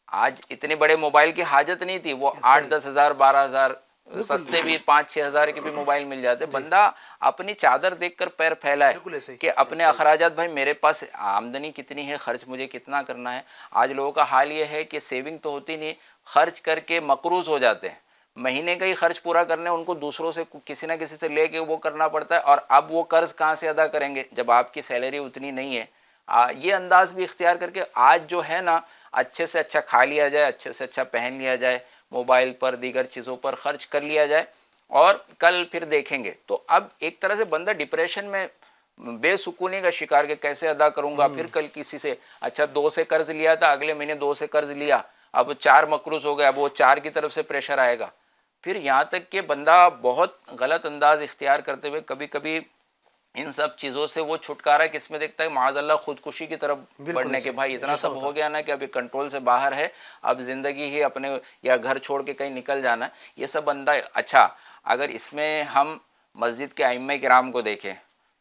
آج اتنے بڑے موبائل کی حاجت نہیں تھی, وہ 8-10 ہزار 12,000 سستے بھی 5-6 ہزار کے بھی موبائل مل جاتے. بندہ اپنی چادر دیکھ کر پیر پھیلائے کہ اپنے اخراجات, بھائی میرے پاس آمدنی کتنی ہے, خرچ مجھے کتنا کرنا ہے. آج لوگوں کا حال یہ ہے کہ سیونگ تو ہوتی نہیں, خرچ کر کے مقروض ہو جاتے ہیں, مہینے کا ہی خرچ پورا کرنے ان کو دوسروں سے کسی نہ کسی سے لے کے وہ کرنا پڑتا ہے. اور اب وہ قرض کہاں سے ادا کریں گے جب آپ کی سیلری اتنی نہیں ہے. یہ انداز بھی اختیار کر کے آج جو ہے نا اچھے سے اچھا کھا لیا جائے, اچھے سے اچھا پہن لیا جائے, موبائل پر دیگر چیزوں پر خرچ کر لیا جائے, اور کل پھر دیکھیں گے. تو اب ایک طرح سے بندہ ڈپریشن میں بے سکونی کا شکار کہ کیسے ادا کروں گا. پھر کل کسی سے اچھا 2 سے قرض لیا تھا, اگلے مہینے 2 سے قرض لیا, اب 4 مقروض ہو گیا, اب وہ 4 کی طرف سے پریشر آئے گا. پھر یہاں تک کہ بندہ بہت غلط انداز اختیار کرتے ہوئے کبھی کبھی ان سب چیزوں سے وہ چھٹکارا کس میں دیکھتا ہے؟ معاذ اللہ خودکشی کی طرف بڑھنے کے. بھائی اتنا سب ہو گیا نا کہ ابھی کنٹرول سے باہر ہے, اب زندگی ہی اپنے یا گھر چھوڑ کے کہیں نکل جانا, یہ سب بندہ. اچھا اگر اس میں ہم مسجد کے ائمہ کرام کو دیکھیں,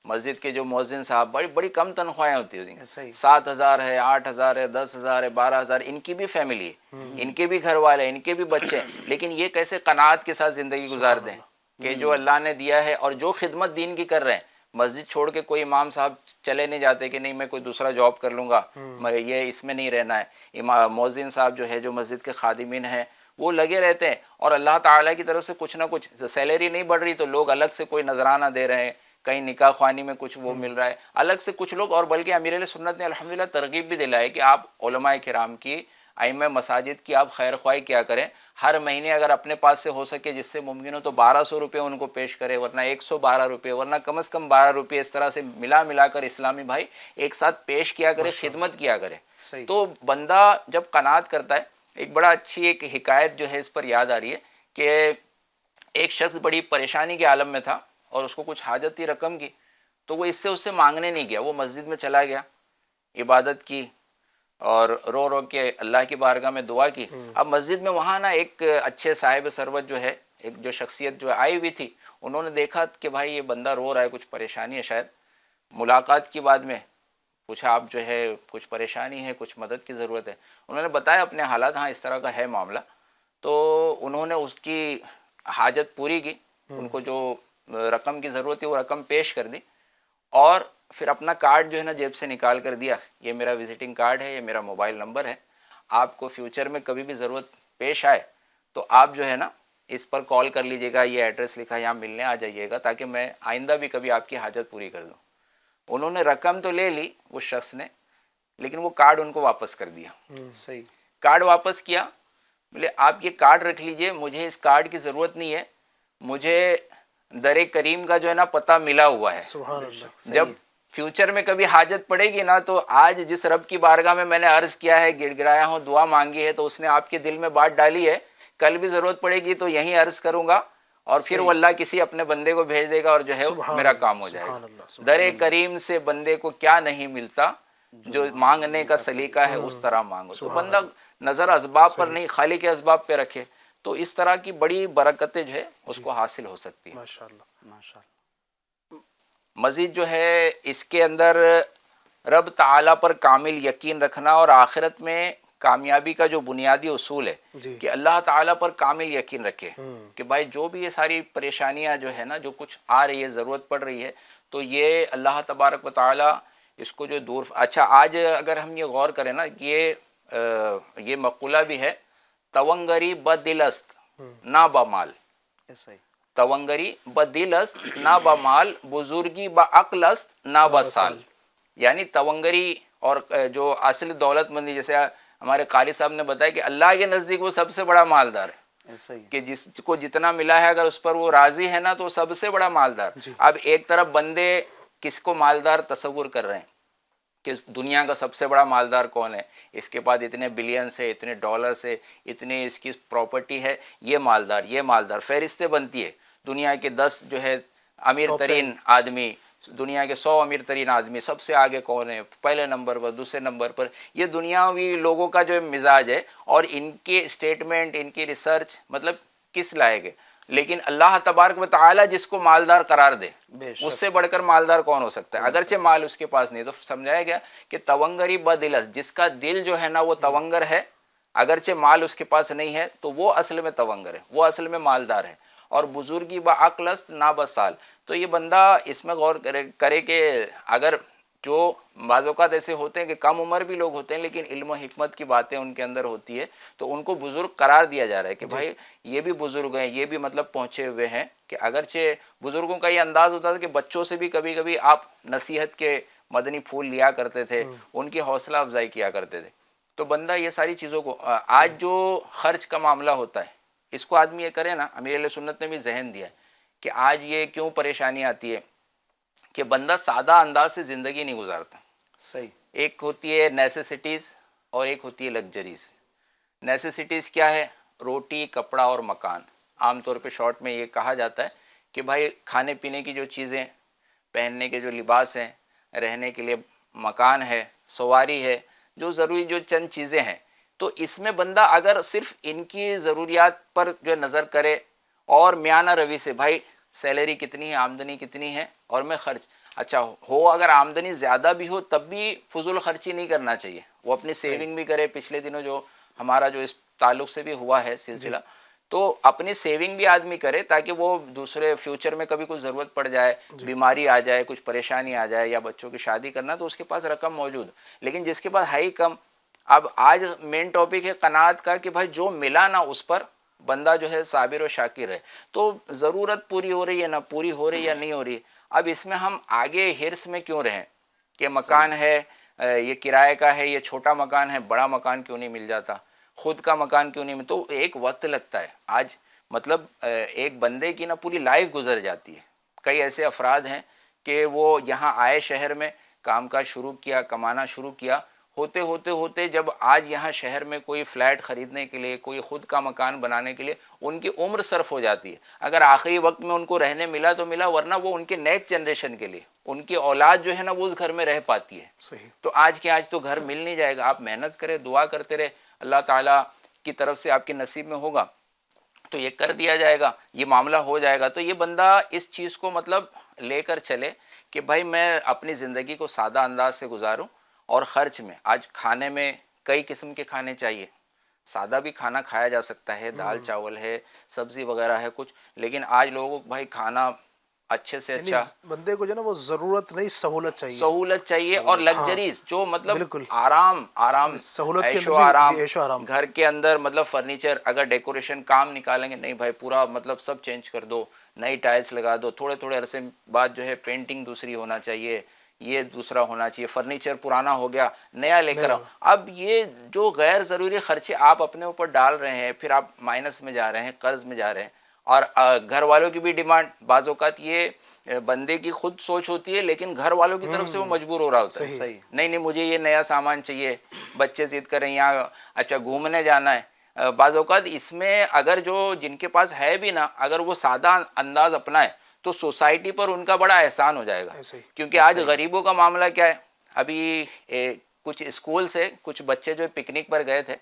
مسجد کے جو مؤذن صاحب, بڑی بڑی کم تنخواہیں ہوتی ہیں, 7,000 ہے, 8,000 ہے, 10,000 ہے, 12,000, ان کی بھی فیملی ہے, ان کے بھی گھر والے, ان کے بھی بچے, لیکن یہ کیسے قناعت کے ساتھ زندگی گزار دیں کہ جو اللہ نے دیا ہے, اور جو خدمت دین کی کر رہے ہیں. مسجد چھوڑ کے کوئی امام صاحب چلے نہیں جاتے کہ نہیں میں کوئی دوسرا جاب کر لوں گا, میں یہ اس میں نہیں رہنا ہے. مؤذن صاحب جو ہے, جو مسجد کے خادمین ہیں, وہ لگے رہتے ہیں, اور اللہ تعالیٰ کی طرف سے کچھ نہ کچھ, سیلری نہیں بڑھ رہی تو لوگ الگ سے کوئی نذرانہ دے رہے ہیں, کہیں نکاح خوانی میں کچھ وہ مل رہا ہے الگ سے کچھ لوگ. اور بلکہ امیر علیہ سنت نے الحمدللہ ترغیب بھی دلائی کہ آپ علماء کرام کی, ائمہ مساجد کی آپ خیر خواہی کیا کریں. ہر مہینے اگر اپنے پاس سے ہو سکے, جس سے ممکن ہو, تو 1,200 روپے ان کو پیش کرے, ورنہ 112 روپے, ورنہ کم از کم 12 روپے, اس طرح سے ملا کر اسلامی بھائی ایک ساتھ پیش کیا کرے, خدمت کیا کرے. تو بندہ جب قناعت کرتا ہے, ایک بڑا اچھی ایک حکایت جو ہے اس پر یاد آ رہی ہے کہ ایک شخص بڑی پریشانی کے عالم میں تھا, اور اس کو کچھ حاجت تھی رقم کی, تو وہ اس سے مانگنے نہیں گیا, وہ مسجد میں چلا گیا, عبادت کی, اور رو رو کے اللہ کی بارگاہ میں دعا کی. اب مسجد میں وہاں نا ایک اچھے صاحب ثروت جو ہے, ایک جو شخصیت جو آئی ہوئی تھی, انہوں نے دیکھا کہ بھائی یہ بندہ رو رہا ہے, کچھ پریشانی ہے شاید. ملاقات کی بعد میں پوچھا آپ جو ہے کچھ پریشانی ہے, کچھ مدد کی ضرورت ہے؟ انہوں نے بتایا اپنے حالات, ہاں اس طرح کا ہے معاملہ. تو انہوں نے اس کی حاجت پوری کی, ان کو جو رقم کی ضرورت تھی وہ رقم پیش کر دی, اور پھر اپنا کارڈ جو ہے نا جیب سے نکال کر دیا, یہ میرا وزٹنگ کارڈ ہے, یہ میرا موبائل نمبر ہے, آپ کو فیوچر میں کبھی بھی ضرورت پیش آئے تو آپ جو ہے نا اس پر کال کر لیجئے گا, یہ ایڈریس لکھا ہے, یہاں ملنے آ جائیے گا, تاکہ میں آئندہ بھی کبھی آپ کی حاجت پوری کر دوں. انہوں نے رقم تو لے لی اس شخص نے, لیکن وہ کارڈ ان کو واپس کر دیا. صحیح. کارڈ واپس کیا, بولے آپ یہ کارڈ رکھ لیجئے, مجھے اس کارڈ کی ضرورت نہیں ہے, مجھے در کریم کا جو ہے نا پتہ ملا ہوا ہے. سبحان اللہ. جب فیوچر میں کبھی حاجت پڑے گی نا, تو آج جس رب کی بارگاہ میں نے عرض کیا ہے, گڑ گڑایا ہوں, دعا مانگی ہے, تو اس نے آپ کے دل میں بات ڈالی ہے, کل بھی ضرورت پڑے گی تو یہیں عرض کروں گا, اور پھر وہ اللہ کسی اپنے بندے کو بھیج دے گا, اور جو ہے میرا کام ہو جائے گا. در کریم سے بندے کو کیا نہیں ملتا, جو مانگنے کا سلیقہ ہے اس طرح مانگو. تو بندہ نظر اسباب پر نہیں, خالق کے اسباب پہ رکھے, تو اس طرح کی بڑی برکتیں جو ہے اس کو حاصل ہو سکتی ہیں. ماشاءاللہ. مزید جو ہے اس کے اندر رب تعالیٰ پر کامل یقین رکھنا, اور آخرت میں کامیابی کا جو بنیادی اصول ہے کہ اللہ تعالیٰ پر کامل یقین رکھے کہ بھائی جو بھی یہ ساری پریشانیاں جو ہے نا, جو کچھ آ رہی ہے, ضرورت پڑ رہی ہے, تو یہ اللہ تبارک و تعالیٰ اس کو جو دور. اچھا آج اگر ہم یہ غور کریں نا, یہ مقولہ بھی ہے, تونگری بدل است نہ بمال. تونگری بدل است نہ بمال, بزرگی بعقل است نہ بسال. یعنی تونگری اور جو اصل دولت مندی, جیسے ہمارے قاری صاحب نے بتایا کہ اللہ کے نزدیک وہ سب سے بڑا مالدار ہے, کہ جس کو جتنا ملا ہے اگر اس پر وہ راضی ہے نا, تو سب سے بڑا مالدار. اب ایک طرف بندے کس کو مالدار تصور کر رہے ہیں کہ دنیا کا سب سے بڑا مالدار کون ہے, اس کے بعد اتنے بلین سے, اتنے ڈالر سے, اتنے اس کی پراپرٹی ہے, یہ مالدار, یہ مالدار. فہرستیں بنتی ہے, دنیا کے 10 جو ہے امیر ترین آدمی, دنیا کے 100 امیر ترین آدمی, سب سے آگے کون ہے, پہلے نمبر پر, دوسرے نمبر پر. یہ دنیاوی لوگوں کا جو مزاج ہے, اور ان کے اسٹیٹمنٹ, ان کی ریسرچ مطلب کس لائق ہے. لیکن اللہ تبارک و تعالیٰ جس کو مالدار قرار دے, اس سے بڑھ کر مالدار کون ہو سکتا ہے, اگرچہ مال اس کے پاس نہیں. تو سمجھایا گیا کہ تونگری بدلس, جس کا دل جو ہے نا وہ تونگر ہے, اگرچہ مال اس کے پاس نہیں ہے, تو وہ اصل میں تونگر ہے, وہ اصل میں مالدار ہے. اور بزرگی بعقل است نہ بسال. تو یہ بندہ اس میں غور کرے کہ اگر جو بعض اوقات ایسے ہوتے ہیں کہ کم عمر بھی لوگ ہوتے ہیں, لیکن علم و حکمت کی باتیں ان کے اندر ہوتی ہے, تو ان کو بزرگ قرار دیا جا رہا ہے کہ بھائی یہ بھی بزرگ ہیں, یہ بھی مطلب پہنچے ہوئے ہیں. کہ اگرچہ بزرگوں کا یہ انداز ہوتا تھا کہ بچوں سے بھی کبھی کبھی آپ نصیحت کے مدنی پھول لیا کرتے تھے, ان کی حوصلہ افزائی کیا کرتے تھے. تو بندہ یہ ساری چیزوں کو, آج جو خرچ کا معاملہ ہوتا ہے, اس کو آدمی یہ کرے نا, امیر علیہ سنت نے بھی ذہن دیا ہے کہ آج یہ کیوں پریشانی آتی ہے کہ بندہ سادہ انداز سے زندگی نہیں گزارتا. صحیح. ایک ہوتی ہے نیسیسٹیز اور ایک ہوتی ہے لگژریز. نیسیسٹیز کیا ہے؟ روٹی, کپڑا اور مکان. عام طور پہ شارٹ میں یہ کہا جاتا ہے کہ بھائی کھانے پینے کی جو چیزیں, پہننے کے جو لباس ہیں، رہنے کے لیے مکان ہے، سواری ہے، جو ضروری جو چند چیزیں ہیں، تو اس میں بندہ اگر صرف ان کی ضروریات پر جو نظر کرے اور میانہ روی سے، بھائی سیلری کتنی ہے، آمدنی کتنی ہے اور میں خرچ اچھا ہو، اگر آمدنی زیادہ بھی ہو تب بھی فضول خرچی نہیں کرنا چاہیے، وہ اپنی سیونگ بھی کرے. پچھلے دنوں جو ہمارا جو اس تعلق سے بھی ہوا ہے سلسلہ، تو اپنی سیونگ بھی آدمی کرے تاکہ وہ دوسرے فیوچر میں کبھی کچھ ضرورت پڑ جائے، بیماری آ جائے، کچھ پریشانی آ جائے، یا بچوں کی شادی کرنا تو اس کے پاس رقم موجود. لیکن جس کے پاس ہے ہی کم، اب آج مین ٹاپک ہے قناعت کا کہ بھائی جو ملا نا اس پر بندہ جو ہے صابر و شاکر ہے. تو ضرورت پوری ہو رہی ہے نہ پوری ہو رہی یا نہیں ہو رہی، اب اس میں ہم آگے ہرس میں کیوں رہیں کہ مکان ہے یہ کرائے کا ہے، یہ چھوٹا مکان ہے، بڑا مکان کیوں نہیں مل جاتا، خود کا مکان کیوں نہیں مل. تو ایک وقت لگتا ہے آج، مطلب ایک بندے کی نا پوری لائف گزر جاتی ہے. کئی ایسے افراد ہیں کہ وہ یہاں آئے شہر میں، کام کاج شروع کیا، کمانا شروع کیا، ہوتے ہوتے ہوتے جب آج یہاں شہر میں کوئی فلیٹ خریدنے کے لیے، کوئی خود کا مکان بنانے کے لیے ان کی عمر صرف ہو جاتی ہے. اگر آخری وقت میں ان کو رہنے ملا تو ملا، ورنہ وہ ان کے نیکسٹ جنریشن کے لیے، ان کی اولاد جو ہے نا وہ اس گھر میں رہ پاتی ہے. صحیح. تو آج کے آج تو گھر مل نہیں جائے گا. آپ محنت کریں، دعا کرتے رہے، اللہ تعالیٰ کی طرف سے آپ کے نصیب میں ہوگا تو یہ کر دیا جائے گا، یہ معاملہ ہو جائے گا. تو یہ بندہ اس چیز کو مطلب لے کر چلے کہ بھائی میں اپنی زندگی کو سادہ انداز سے گزاروں. اور خرچ میں آج کھانے میں کئی قسم کے کھانے چاہیے، سادہ بھی کھانا کھایا جا سکتا ہے، دال چاول ہے، سبزی وغیرہ ہے کچھ، لیکن آج لوگوں کو بھائی کھانا اچھے سے اچھا، بندے کو جو نا وہ ضرورت نہیں سہولت چاہیے، سہولت چاہیے اور لگژریز جو مطلب بالکل. آرام، سہولت کے عیش و اندر بھی آرام، عیش و آرام. گھر کے اندر مطلب فرنیچر اگر ڈیکوریشن کام نکالیں گے، نہیں بھائی پورا مطلب سب چینج کر دو، نئی ٹائلز لگا دو، تھوڑے تھوڑے عرصے بعد جو ہے پینٹنگ دوسری ہونا چاہیے، یہ دوسرا ہونا چاہیے، فرنیچر پرانا ہو گیا نیا لے کر آؤ. اب یہ جو غیر ضروری خرچے آپ اپنے اوپر ڈال رہے ہیں، پھر آپ مائنس میں جا رہے ہیں، قرض میں جا رہے ہیں. اور گھر والوں کی بھی ڈیمانڈ، بعض اوقات یہ بندے کی خود سوچ ہوتی ہے لیکن گھر والوں کی طرف سے وہ مجبور ہو رہا ہوتا ہے، نہیں مجھے یہ نیا سامان چاہیے، بچے ضد کریں یہاں اچھا گھومنے جانا ہے. بعض اوقات اس میں اگر جو جن کے پاس ہے بھی نا، اگر وہ سادہ انداز اپنائے تو سوسائٹی پر ان کا بڑا احسان ہو جائے گا. کیونکہ آج غریبوں کا معاملہ کیا ہے، ابھی کچھ اسکول سے کچھ بچے جو پکنک پر گئے تھے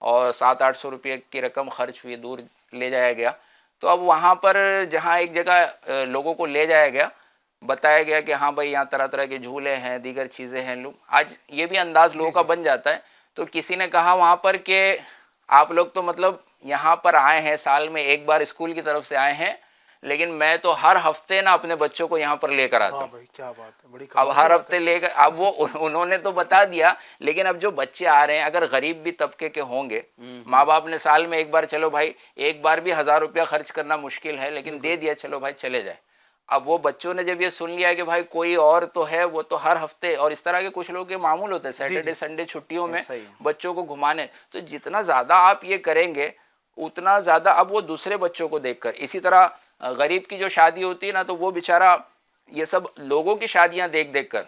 اور 700-800 روپے کی رقم خرچ ہوئی، دور لے جایا گیا. تو اب وہاں پر جہاں ایک جگہ لوگوں کو لے جایا گیا، بتایا گیا کہ ہاں بھائی یہاں طرح طرح کے جھولے ہیں، دیگر چیزیں ہیں، لوگ آج یہ بھی انداز لوگوں کا بن جاتا ہے. تو کسی نے کہا وہاں پر کہ آپ لوگ تو مطلب یہاں پر آئے ہیں، سال میں ایک بار اسکول کی طرف سے آئے ہیں، لیکن میں تو ہر ہفتے نا اپنے بچوں کو یہاں پر لے کر آتا ہوں. کیا بات ہے، بڑی اب ہر ہفتے لے کر، اب وہ انہوں نے تو بتا دیا، لیکن اب جو بچے آ رہے ہیں اگر غریب بھی طبقے کے ہوں گے، ماں باپ نے سال میں ایک بار، چلو بھائی ایک بار بھی 1000 روپیہ خرچ کرنا مشکل ہے لیکن دے دیا، چلو بھائی چلے جائے. اب وہ بچوں نے جب یہ سن لیا کہ بھائی کوئی اور تو ہے، وہ تو ہر ہفتے، اور اس طرح کے کچھ لوگ کے معمول ہوتے ہیں سیٹرڈے سنڈے چھٹیوں میں بچوں کو گھمانے. تو جتنا زیادہ آپ یہ کریں گے اتنا زیادہ اب وہ دوسرے بچوں کو دیکھ کر، اسی طرح غریب کی جو شادی ہوتی ہے نا تو وہ بیچارہ یہ سب لوگوں کی شادیاں دیکھ دیکھ کر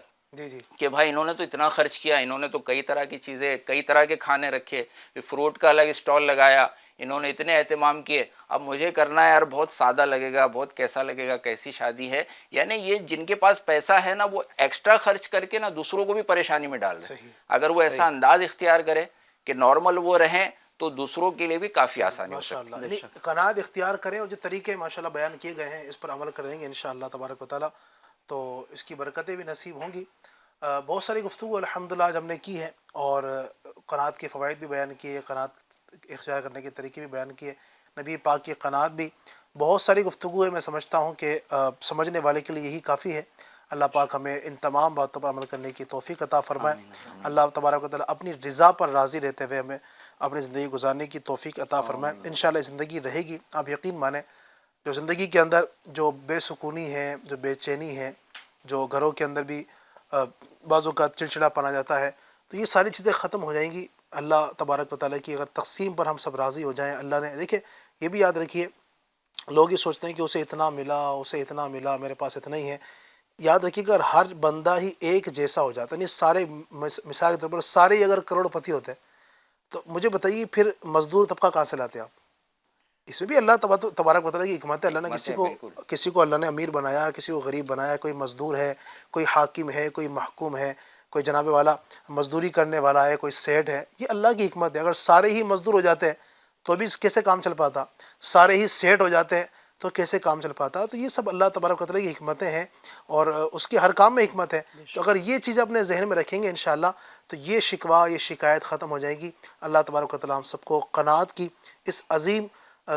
کہ بھائی انہوں نے تو اتنا خرچ کیا، انہوں نے تو کئی طرح کی چیزیں، کئی طرح کے کھانے رکھے، فروٹ کا الگ اسٹال لگایا، انہوں نے اتنے اہتمام کیے، اب مجھے کرنا ہے یار بہت سادہ لگے گا، بہت کیسا لگے گا، کیسی شادی ہے. یعنی یہ جن کے پاس پیسہ ہے نا وہ ایکسٹرا خرچ کر کے نا دوسروں کو بھی پریشانی میں ڈال رہے ہیں. اگر وہ ایسا انداز اختیار کرے کہ نارمل وہ رہیں تو دوسروں کے لیے بھی کافی آسانی ہو سکتی ہے. یعنی قناعت اختیار کریں، اور جو طریقے ماشاءاللہ بیان کیے گئے ہیں اس پر عمل کریں گے انشاءاللہ تبارک و تعالیٰ تو اس کی برکتیں بھی نصیب ہوں گی. بہت ساری گفتگو الحمدللہ آج ہم نے کی ہے، اور قناعت کے فوائد بھی بیان کیے، قناعت اختیار کرنے کے طریقے بھی بیان کیے، نبی پاک کی قناعت بھی. بہت ساری گفتگو ہے، میں سمجھتا ہوں کہ سمجھنے والے کے لیے یہی کافی ہے. اللہ پاک ہمیں ان تمام باتوں پر عمل کرنے کی توفیق عطا فرمائے. اللہ تبارک و تعالیٰ اپنی رضا پر راضی رہتے ہوئے ہمیں اپنی زندگی گزارنے کی توفیق عطا فرمائے. انشاءاللہ زندگی رہے گی. آپ یقین مانیں جو زندگی کے اندر جو بے سکونی ہے، جو بے چینی ہے، جو گھروں کے اندر بھی بعض اوقات چڑچڑا پنا جاتا ہے، تو یہ ساری چیزیں ختم ہو جائیں گی اللہ تبارک و تعالیٰ کی اگر تقسیم پر ہم سب راضی ہو جائیں. اللہ نے دیکھیں یہ بھی یاد رکھیے، لوگ یہ سوچتے ہیں کہ اسے اتنا ملا، اسے اتنا ملا، میرے پاس اتنا ہی ہے. یاد رکھیے کہ اگر ہر بندہ ہی ایک جیسا ہو جاتا ہے، یعنی سارے مثال کے طور پر سارے اگر کروڑ پتی ہوتے ہیں تو مجھے بتائیے پھر مزدور طبقہ کہاں سے لاتے آپ؟ اس میں بھی اللہ تبارک و تعالیٰ کی حکمت ہے. اللہ نے کسی کو اللہ نے امیر بنایا, کسی کو غریب بنایا, کوئی مزدور ہے, کوئی حاکم ہے, کوئی محکوم ہے, کوئی جناب والا مزدوری کرنے والا ہے, کوئی سیٹ ہے. یہ اللہ کی حکمت ہے. اگر سارے ہی مزدور ہو جاتے ہیں تو بھی کیسے کام چل پاتا, سارے ہی سیٹ ہو جاتے ہیں تو کیسے کام چل پاتا. تو یہ سب اللہ تبارک و تعالیٰ کی حکمتیں ہیں اور اس کی ہر کام میں حکمت ہے. تو اگر یہ چیزیں اپنے ذہن میں رکھیں گے انشاءاللہ تو یہ شکوہ, یہ شکایت ختم ہو جائے گی. اللہ تبارک و تعالیٰ ہم سب کو قناعت کی اس عظیم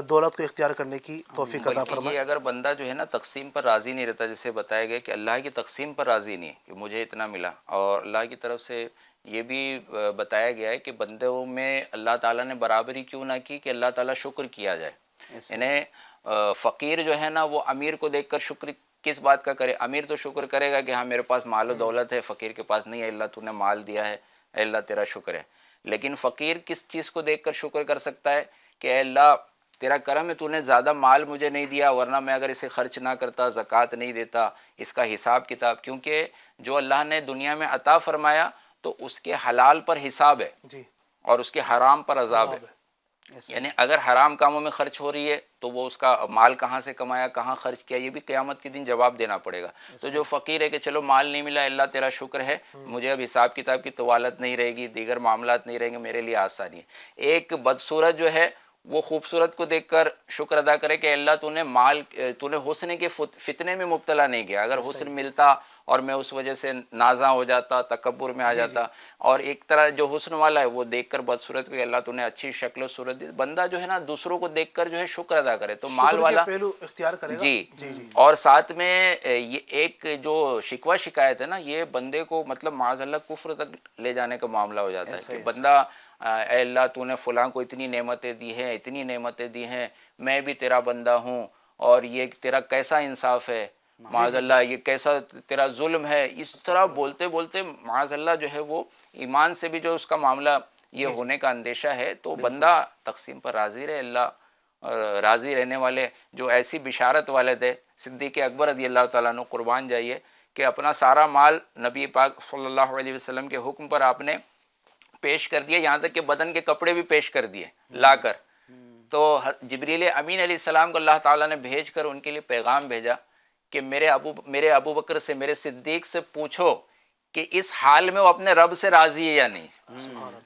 دولت کو اختیار کرنے کی توفیق عطا بلکہ فرمائے. یہ اگر بندہ جو ہے نا تقسیم پر راضی نہیں رہتا, جیسے بتایا گیا کہ اللہ کی تقسیم پر راضی نہیں ہے کہ مجھے اتنا ملا, اور اللہ کی طرف سے یہ بھی بتایا گیا ہے کہ بندوں میں اللہ تعالیٰ نے برابری کیوں نہ کی کہ اللہ تعالیٰ شکر کیا جائے. یعنی فقیر جو ہے نا وہ امیر کو دیکھ کر شکر کس بات کا کرے. امیر تو شکر کرے گا کہ ہاں میرے پاس مال و دولت ہے, فقیر کے پاس نہیں ہے, اللہ تو نے مال دیا ہے, اے اللہ تیرا شکر ہے. لیکن فقیر کس چیز کو دیکھ کر شکر کر سکتا ہے کہ اے اللہ تیرا کرم ہے, تو نے زیادہ مال مجھے نہیں دیا, ورنہ میں اگر اسے خرچ نہ کرتا, زکوٰۃ نہیں دیتا, اس کا حساب کتاب, کیونکہ جو اللہ نے دنیا میں عطا فرمایا تو اس کے حلال پر حساب ہے جی اور اس کے حرام پر عذاب ہے. یعنی اگر حرام کاموں میں خرچ ہو رہی ہے تو وہ اس کا مال کہاں سے کمایا, کہاں خرچ کیا, یہ بھی قیامت کے دن جواب دینا پڑے گا. تو جو فقیر ہے کہ چلو مال نہیں ملا, اللہ تیرا شکر ہے, مجھے اب حساب کتاب کی طوالت نہیں رہے گی, دیگر معاملات نہیں رہیں گے, میرے لیے آسانی ہے. ایک بدصورت جو ہے وہ خوبصورت کو دیکھ کر شکر ادا کرے کہ اللہ تو نے حسن کے فتنے میں مبتلا نہیں کیا. اگر حسن ملتا اور میں اس وجہ سے نازاں ہو جاتا, تکبر میں آ جاتا, اور ایک طرح جو حسن والا ہے وہ دیکھ کر بدصورت کہ اللہ تو نے اچھی شکل و صورت دی. بندہ جو ہے نا دوسروں کو دیکھ کر جو ہے شکر ادا کرے تو مال والا پہلو اختیار کرے گا. جی. اور ساتھ میں یہ ایک جو شکوہ شکایت ہے نا, یہ بندے کو مطلب معاذ اللہ کفر تک لے جانے کا معاملہ ہو جاتا ہے کہ بندہ اے اللہ تو نے فلاں کو اتنی نعمتیں دی ہیں, اتنی نعمتیں دی ہیں, میں بھی تیرا بندہ ہوں, اور یہ تیرا کیسا انصاف ہے, معاذ اللہ یہ کیسا تیرا ظلم ہے. اس طرح بولتے بولتے معاذ اللہ جو ہے وہ ایمان سے بھی جو اس کا معاملہ یہ ہونے کا اندیشہ ہے. تو بندہ تقسیم پر راضی رہے. اللہ راضی رہنے والے جو ایسی بشارت والے تھے صدیق اکبر رضی اللہ تعالیٰ عنہ, قربان جائیے کہ اپنا سارا مال نبی پاک صلی اللہ علیہ وسلم کے حکم پر آپ نے پیش کر دیا, یہاں تک کہ بدن کے کپڑے بھی پیش کر دیے لا کر. تو جبریل امین علیہ السلام کو اللہ تعالیٰ نے بھیج کر ان کے لیے پیغام بھیجا کہ میرے ابو بکر سے, میرے صدیق سے پوچھو کہ اس حال میں وہ اپنے رب سے راضی ہے یا نہیں.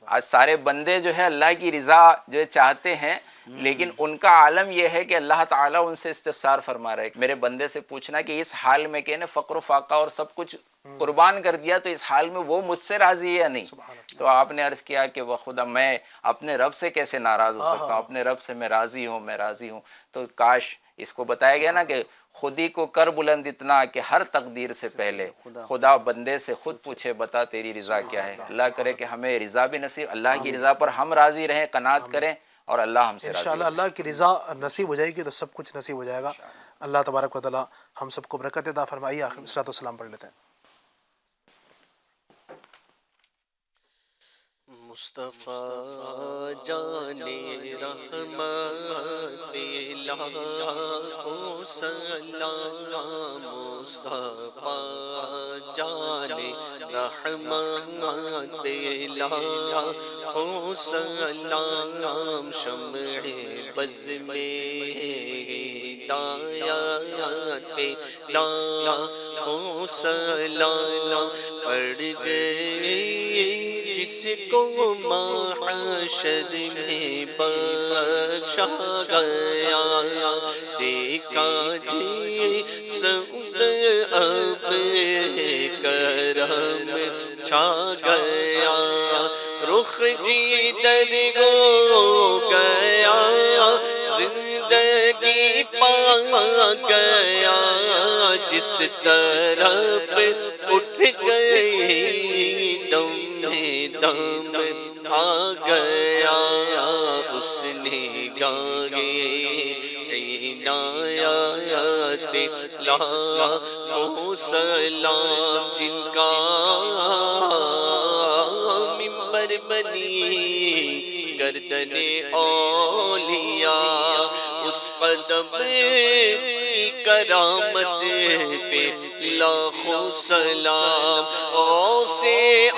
آج سارے بندے جو ہے اللہ کی رضا جو چاہتے ہیں, لیکن ان کا عالم یہ ہے کہ اللہ تعالیٰ ان سے استفسار فرما رہا ہے. میرے بندے سے پوچھنا کہ اس حال میں کہ فقر و فاقہ اور سب کچھ قربان کر دیا, تو اس حال میں وہ مجھ سے راضی ہے یا نہیں. تو آپ نے عرض کیا کہ وہ خدا میں اپنے رب سے کیسے ناراض ہو سکتا ہوں, اپنے رب سے میں راضی ہوں. تو کاش اس کو بتایا گیا نا کہ خودی کو کر بلند اتنا کہ ہر تقدیر سے پہلے خدا بندے سے خود پوچھے بتا تیری رضا کیا ہے. اللہ کرے کہ ہمیں رضا بھی نصیب, اللہ کی رضا پر ہم راضی رہیں, قناعت کریں, اور اللہ ہم سے راضی انشاءاللہ اللہ کی رضا نصیب ہو جائے گی تو سب کچھ نصیب ہو جائے گا. اللہ تبارک و تعالیٰ ہم سب کو برکت عطا فرمائیے. آخر صلاۃ والسلام پڑھ لیتے ہیں. مصطفیٰ جان رحمت لاکھوں سلام, مصطفیٰ جان رحمت لاکھوں سلام, شمع بز میں ہدایت پہ لاکھوں سلام. پڑھ گئے جس کو محشر میں بخشا گیا, دیکھا جی سب اب کرم چھا گیا, رخ جی در ہو گیا, زندگی پا گیا, جس طرف اٹھ گئی دم دم آ گیا, اس نے گاگے عنایت لاکھوں سلام, جن کا منبر بنی گردن اولیاء، اس قدم کی کرامت پہ لاکھوں سلام، غوث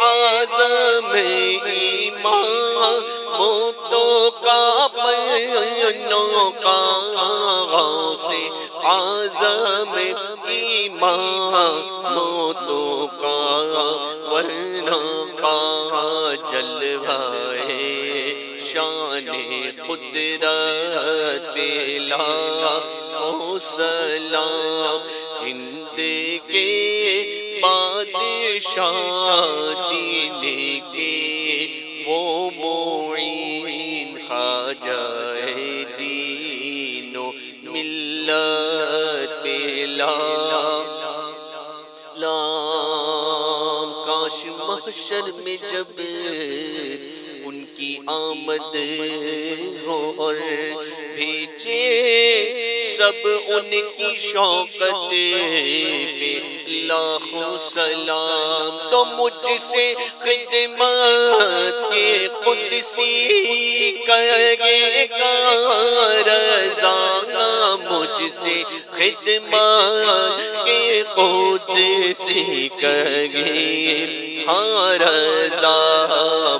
اعظم ایمان موتوں کا پنوں کا، غوث اعظم ایمان موتوں کا ورنوں کا، جلوائے شان قدرت پہ لاکھوں سلام، ہند کے بادشاہ دین کے وہ معین، خواجہ دین و ملت پہ لام، کاش محشر میں جب ان کی آمد ہو اور بھیجے سب ان کی شوکت پہ لاکھوں سلام، تو مجھ سے خدمت کے قدسی کرے گا رضا، مجھ سے خدمت کے قدسی کرے ہاں رضا،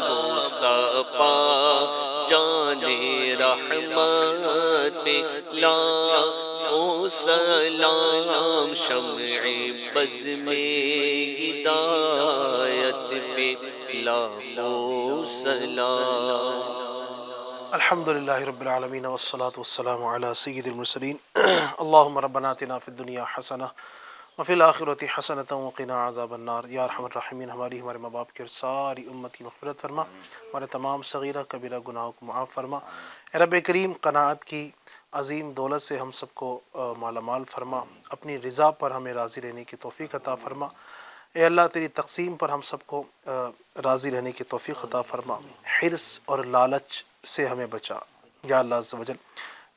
مصطفیٰ جان رحمت پہ لاکھوں سلام، شمع بز میں ہدایت پہ لاکھوں سلام۔ الحمدللہ رب العالمین والصلاة والسلام علی سید المرسلین۔ اللہم ربنا آتنا فی الدنیا حسنہ وفی الآخرۃ حسنۃ وقنا عذاب النار۔ یا ارحم الراحمین، ہماری ہمارے ماں باپ کی اور ساری امت کی مغفرت فرما، ہمارے تمام صغیرہ کبیرہ گناہوں کو معاف فرما۔ اے رب کریم، قناعت کی عظیم دولت سے ہم سب کو مالا مال فرما، اپنی رضا پر ہمیں راضی رہنے کی توفیق عطا فرما۔ اے اللہ، تیری تقسیم پر ہم سب کو راضی رہنے کی توفیق عطا فرما، حرص اور لالچ سے ہمیں بچا یا اللہ عز و جل۔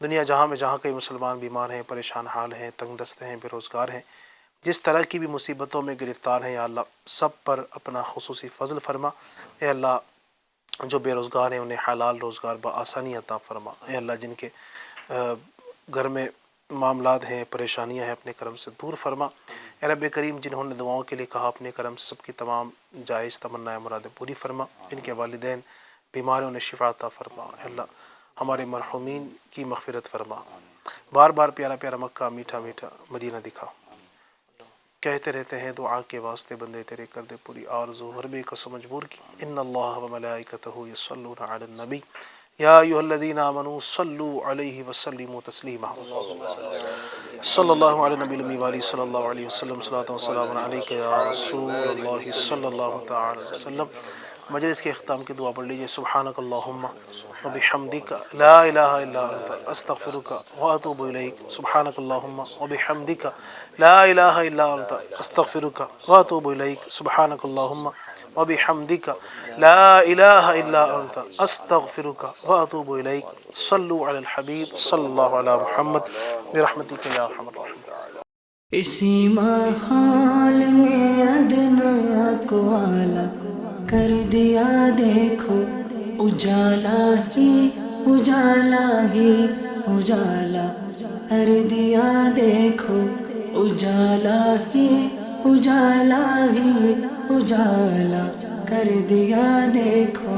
دنیا جہاں میں جہاں کئی مسلمان بیمار ہیں، پریشان حال ہیں، تنگ دست ہیں، بے روزگار ہیں، جس طرح کی بھی مصیبتوں میں گرفتار ہیں، یا اللہ سب پر اپنا خصوصی فضل فرما۔ اے اللہ، جو بے روزگار ہیں انہیں حلال روزگار بآسانی عطا فرما۔ اے اللہ، جن کے گھر میں معاملات ہیں، پریشانیاں ہیں، اپنے کرم سے دور فرما۔ اے رب کریم، جنہوں نے دعاؤں کے لیے کہا، اپنے کرم سے سب کی تمام جائز تمنائیں مرادیں پوری فرما۔ ان کے والدین بیمار ہیں، انہیں شفا عطا فرما۔ اے اللہ، ہمارے مرحومین کی مغفرت فرما۔ بار بار پیارا پیارا مکہ، میٹھا میٹھا مدینہ دکھا، کہتے رہتے ہیں دعا کے واسطے بندے تیرے کر دے پوری آرزو، ہر بے کس مجبور کی۔ ان اللہ و ملائکتہ یصلون علی النبی یا ایھا الذین آمنوا صلوا علیہ وسلموا تسلیما۔ صلی اللہ علی نبی الامی وآلہ صلی اللہ علیہ وسلم، صلاۃ و سلام علیک یا رسول اللہ صلی اللہ تعالی علیہ وسلم۔ مجلس کے اختتام کی دعا پڑھ لیجئے۔ سبحانک اللہم وبحمدک لا الہ الا انت استغفرک واتوب الیک۔ سبحانک اللہم وبحمدک لا الہ الا انت استغفرک واتوب الیک۔ سبحانک اللہم وبحمدک لا الہ الا انت استغفرک واتوب الیک۔ صلوا علی الحبیب صلی اللہ علی محمد برحمتک یا ارحم الراحمین۔ اسی ماحول میں ادنا کو اعلیٰ کر دیا، دیکھو اجالا ہی اجالا ہی اجالا کر دیا، دیکھو اجالا ہی اجالا ہی اجالا کر دیا، دیکھو۔